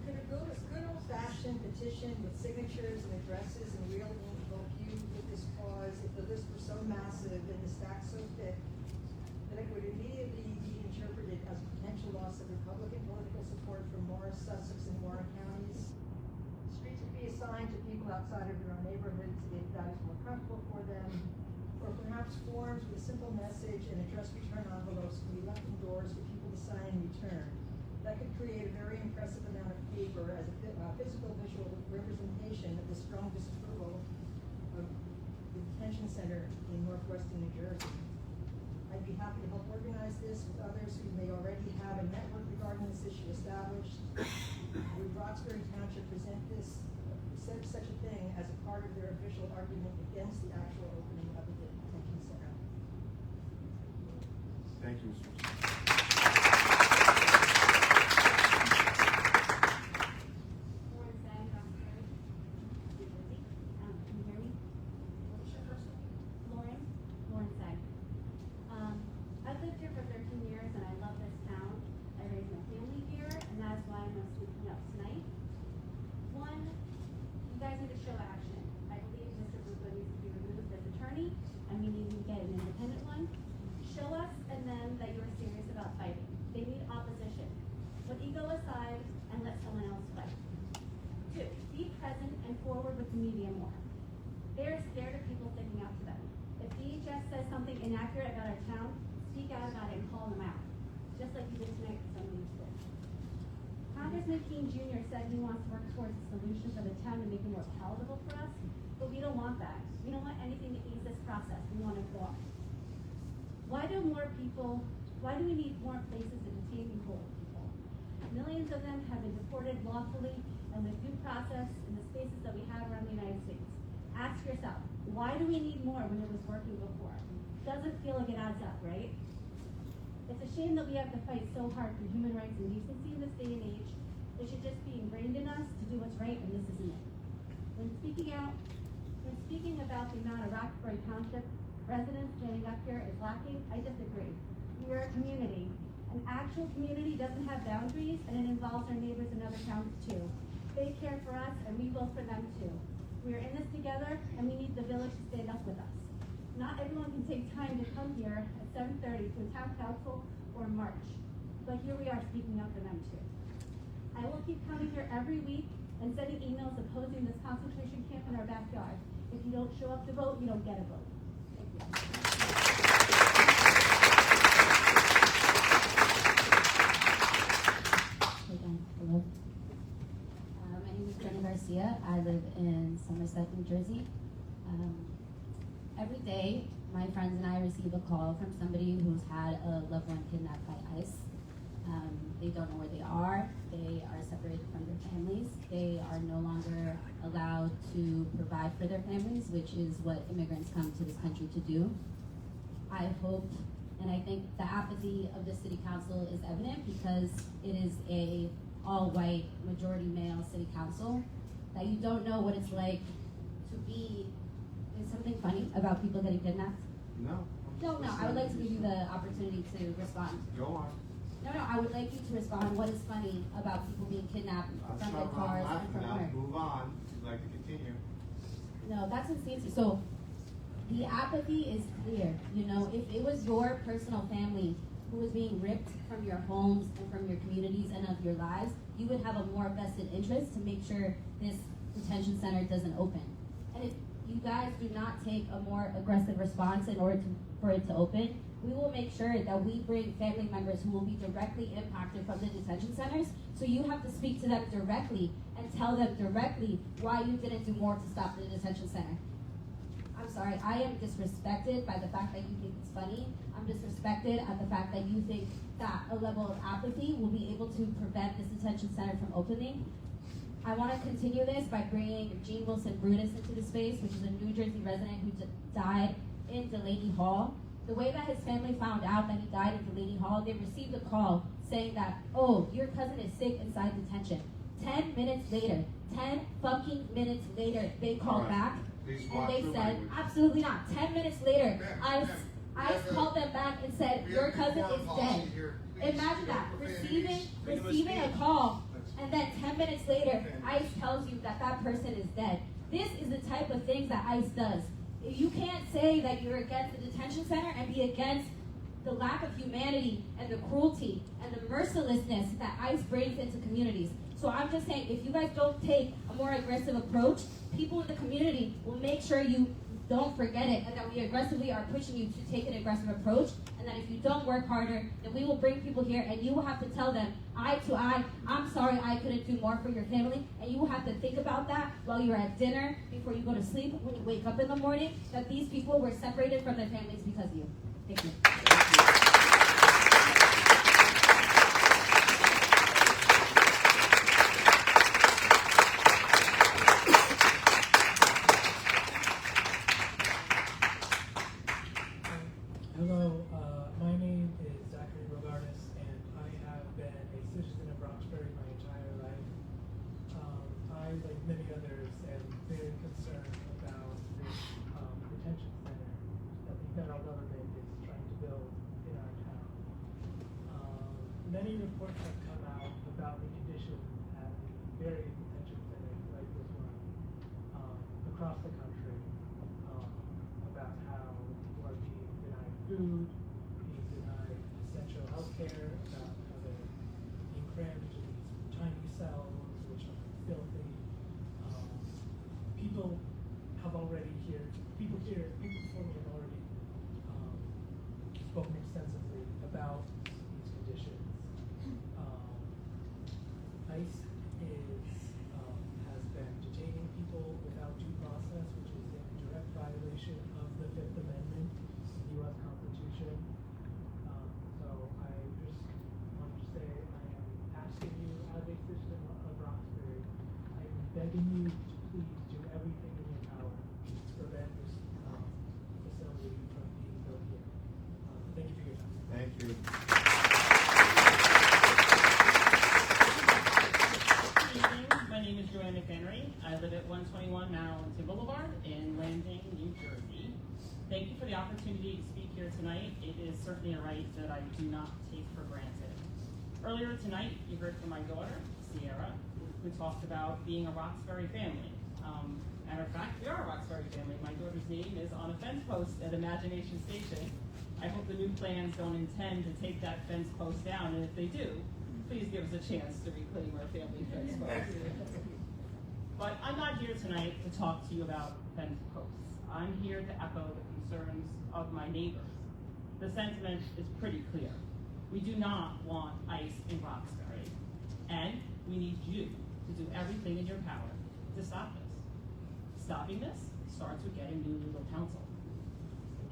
Could a good old-fashioned petition with signatures and addresses and real ink help you with this cause if the list were so massive and the stack so thick that it would immediately be interpreted as a potential loss of Republican political support from Morris, Sussex, and Warren counties? Streets would be assigned to people outside of their own neighborhoods if that is more comfortable for them, or perhaps forms with a simple message and address return envelopes can be left indoors for people to sign and return. That could create a very impressive amount of paper as a physical visual representation of the strong disapproval of the detention center in northwestern New Jersey. I'd be happy to help organize this with others who may already have a network regarding this issue established. Would Roxbury Township present such a thing as a part of their official argument against the actual opening of the detention center? Thank you, Mr. Can you hear me? Lauren Sag. I've lived here for 13 years and I love this town. I raised my family here, and that's why I'm speaking up tonight. One, you guys need to show action. I believe Mr. Rupa needs to be removed as attorney, and we need to get an independent one. Show us and them that you're serious about fighting. They need opposition. Put ego aside and let someone else fight. Two, be present and forward with the media more. They're scared of people sticking up to them. If DHS says something inaccurate about our town, speak out about it and call them out. Just like you did tonight with some of these kids. Congressman Keene Jr. said he wants to work towards a solution for the town to make it more palatable for us, but we don't want that. We don't want anything to ease this process. We want it gone. Why do we need more places to detain and hold people? Millions of them have been deported lawfully and with due process in the spaces that we have around the United States. Ask yourself, why do we need more when it was working before? Doesn't feel like it adds up, right? It's a shame that we have to fight so hard for human rights and decency in this day and age. It should just be ingrained in us to do what's right, and this isn't it. When speaking about the amount of Roxbury Township residents standing up here is lacking, I disagree. We are a community. An actual community doesn't have boundaries, and it involves our neighbors in other towns too. They care for us, and we will for them too. We are in this together, and we need the village to stand up with us. Not everyone can take time to come here at 7:30 to a town council or march, but here we are speaking up for them too. I will keep coming here every week and sending emails opposing this concentration camp in our backyard. If you don't show up to vote, you don't get a vote. Hello. My name is Jenny Garcia. I live in Somerset, New Jersey. Every day, my friends and I receive a call from somebody who's had a loved one kidnapped by ICE. They don't know where they are. They are separated from their families. They are no longer allowed to provide for their families, which is what immigrants come to this country to do. I hope, and I think the apathy of the city council is evident because it is a all-white, majority male city council, that you don't know what it's like to be. Is something funny about people getting kidnapped? No. No, I would like to give you the opportunity to respond. Go on. No, I would like you to respond. What is funny about people being kidnapped from their cars and from Now work? move on. If you'd like to continue. No, that's insane. So the apathy is clear. You know, if it was your personal family who was being ripped from your homes and from your communities and of your lives, you would have a more vested interest to make sure this detention center doesn't open. And if you guys do not take a more aggressive response in order for it to open, we will make sure that we bring family members who will be directly impacted from the detention centers. So you have to speak to them directly and tell them directly why you didn't do more to stop the detention center. I'm sorry, I am disrespected by the fact that you think it's funny. I'm disrespected at the fact that you think that a level of apathy will be able to prevent this detention center from opening. I want to continue this by bringing Gene Wilson Brutus into the space, which is a New Jersey resident who died in Delaney Hall. The way that his family found out that he died in Delaney Hall, they received a call saying that, oh, your cousin is sick inside detention. 10 minutes later, 10 fucking minutes later, they called back and they said, absolutely not. 10 minutes later, ICE called them back and said, your cousin is dead. Imagine that, receiving a call, and then 10 minutes later, ICE tells you that that person is dead. This is the type of things that ICE does. You can't say that you're against the detention center and be against the lack of humanity and the cruelty and the mercilessness that ICE brings into communities. So I'm just saying, if you guys don't take a more aggressive approach, people in the community will make sure you don't forget it, and that we aggressively are pushing you to take an aggressive approach, and that if you don't work harder, then we will bring people here and you will have to tell them eye to eye, I'm sorry I couldn't do more for your family, and you will have to think about that while you're at dinner, before you go to sleep, when you wake up in the morning, that these people were separated from their families because of you. Thank you. Hello, my name is Zachary Rogarnis, and I have been a citizen of Roxbury my entire life. I, like many others, am very concerned about this detention center that the federal government is trying to build in our town. Many reports have come out about the conditions at the various detention centers like this one across the country, about how people are being denied food, being denied essential health care, about how they're being crammed into these tiny cells which are filthy. People before me have already spoken extensively about these conditions. ICE has been detaining people without due process, which is in direct violation of the Fifth Amendment of the U.S. Constitution. So I just want to say I am asking you, as a citizen of Roxbury, I am begging you to please do everything in your power to prevent this facility from being built here. Thank you for your time. Thank you. My name is Joanne McHenry. I live at 121 Maryland Boulevard in Landing, New Jersey. Thank you for the opportunity to speak here tonight. It is certainly a right that I do not take for granted. Earlier tonight, you heard from my daughter, Sierra, who talked about being a Roxbury family. Matter of fact, we are a Roxbury family. My daughter's name is on a fence post at Imagination Station. I hope the new plans don't intend to take that fence post down, and if they do, please give us a chance to reclaim our family fence post. But I'm not here tonight to talk to you about fence posts. I'm here to echo the concerns of my neighbors. The sentiment is pretty clear. We do not want ICE in Roxbury, and we need you to do everything in your power to stop this. Stopping this starts with getting new legal counsel.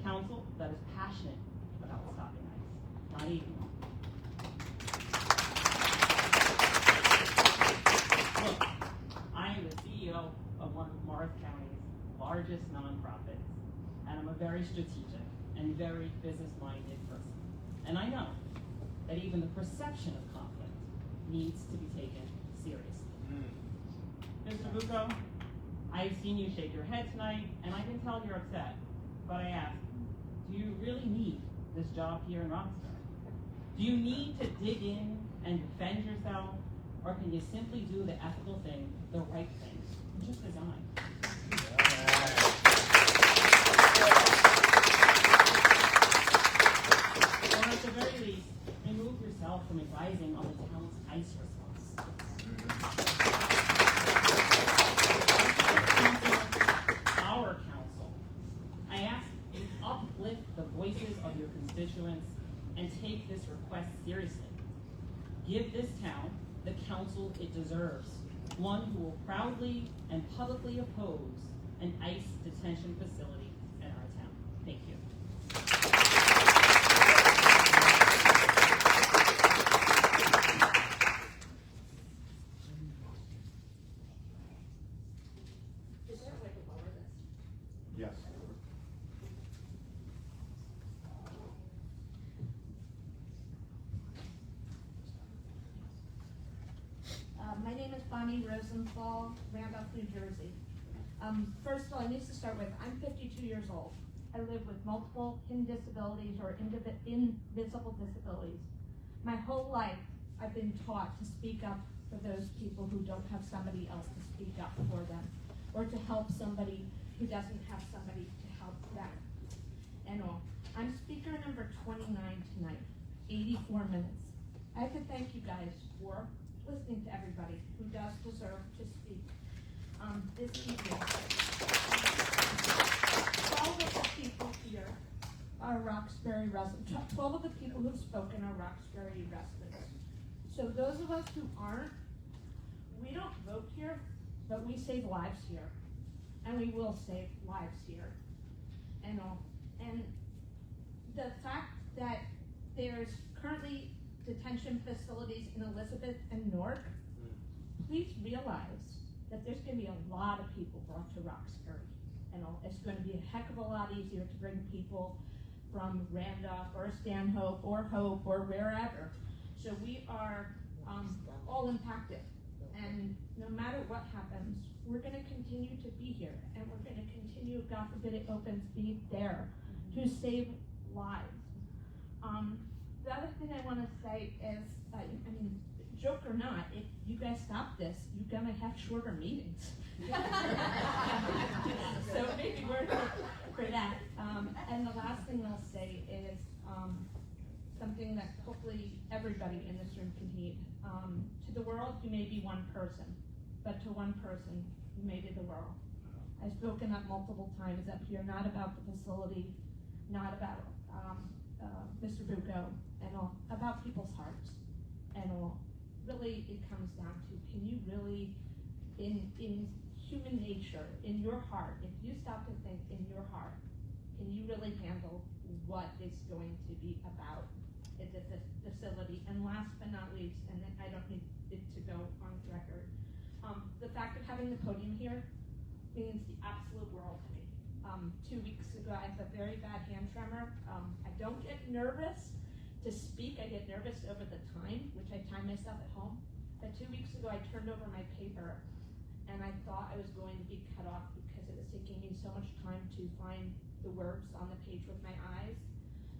Counsel that is passionate about stopping ICE, not even. Look, I am the CEO of one of Morris County's largest nonprofits, and I'm a very strategic and very business-minded person. And I know that even the perception of conflict needs to be taken seriously. Mr. Bucco, I've seen you shake your head tonight, and I can tell you're upset. But I ask, do you really need this job here in Roxbury? Do you need to dig in and defend yourself, or can you simply do the ethical thing, the right thing, just as Or at the very least, remove yourself from advising on the town's ICE response. Our council, I ask you to uplift the voices of your constituents and take this request seriously. Give this town the council it deserves, one who will proudly and publicly oppose an ICE detention facility in our town. Thank you. Is there a way to lower this? Yes. My name is Bonnie Rosenthal, Randolph, New Jersey. First of all, I need to start with, I'm 52 years old. I live with multiple hidden disabilities or invisible disabilities. My whole life, I've been taught to speak up for those people who don't have somebody else to speak up for them, or to help somebody who doesn't have somebody to help them, and all. I'm speaker number 29 tonight, 84 minutes. I have to thank you guys for listening to everybody who does deserve to speak this evening. 12 of the people here are Roxbury residents. 12 of the people who've spoken are Roxbury residents. So those of us who aren't, we don't vote here, but we save lives here. And we will save lives here. And all. And the fact that there's currently detention facilities in Elizabeth and Newark, please realize that there's going to be a lot of people brought to Roxbury. And it's going to be a heck of a lot easier to bring people from Randolph or Stanhope or Hope or wherever. So we are all impacted. And no matter what happens, we're going to continue to be here. And we're going to continue, God forbid it opens, be there to save lives. The other thing I want to say is, I mean, joke or not, if you guys stop this, you're going to have shorter meetings. So maybe we're for that. And the last thing I'll say is something that hopefully everybody in this room can heed. To the world, you may be one person, but to one person, you may be the world. I've spoken up multiple times up here, not about the facility, not about Mr. Bucco, and all, about people's hearts, and all. Really, it comes down to, can you really, in human nature, in your heart, if you stop to think in your heart, can you really handle what is going to be about at the facility? And last but not least, and then I don't need it to go on record, the fact of having the podium here means the absolute world to me. 2 weeks ago, I had a very bad hand tremor. I don't get nervous to speak. I get nervous over the time, which I time myself at home. But 2 weeks ago, I turned over my paper, and I thought I was going to be cut off because it was taking me so much time to find the words on the page with my eyes.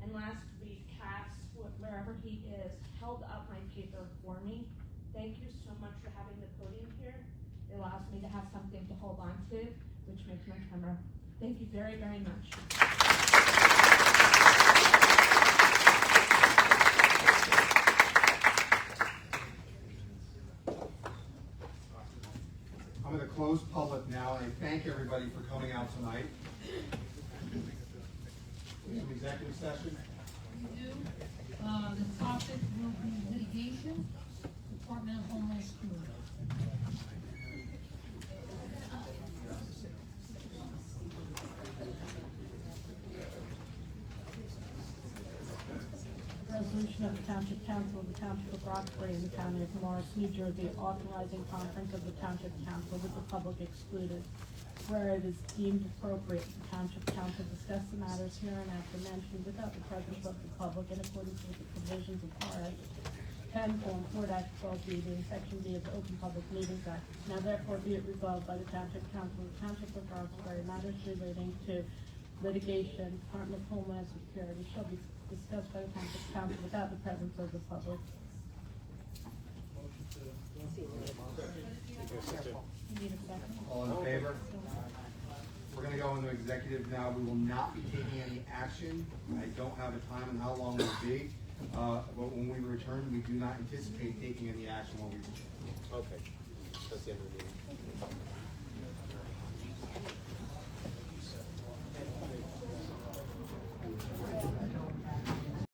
And last week, Cass, wherever he is, held up my paper for me. Thank you so much for having the podium here. It allows me to have something to hold on to, which makes my tremor. Thank you very, very much. I'm going to close public now, and I thank everybody for coming out tonight. session. We do. The topic will be litigation, Department of Homeland Security. Resolution of the Township Council of the Township of Roxbury in the County of Morris, New Jersey, authorizing conference of the Township Council with the public excluded. Where it is deemed appropriate, the Township Council discuss the matters hereinafter mentioned without the presence of the public in accordance with the provisions of RS 10:4-12B, being Section D of the Open Public Meetings Act. Now therefore be it resolved by the Township Council of the Township of Roxbury, matters relating to litigation, Department of Homeland Security shall be discussed by the Township Council without the presence of the public. You need a second? All in favor? We're gonna go into executive now. We will not be taking any action. I don't have a time on how long it will be. But when we return, we do not anticipate taking any action when we return. Okay, that's the end of the meeting.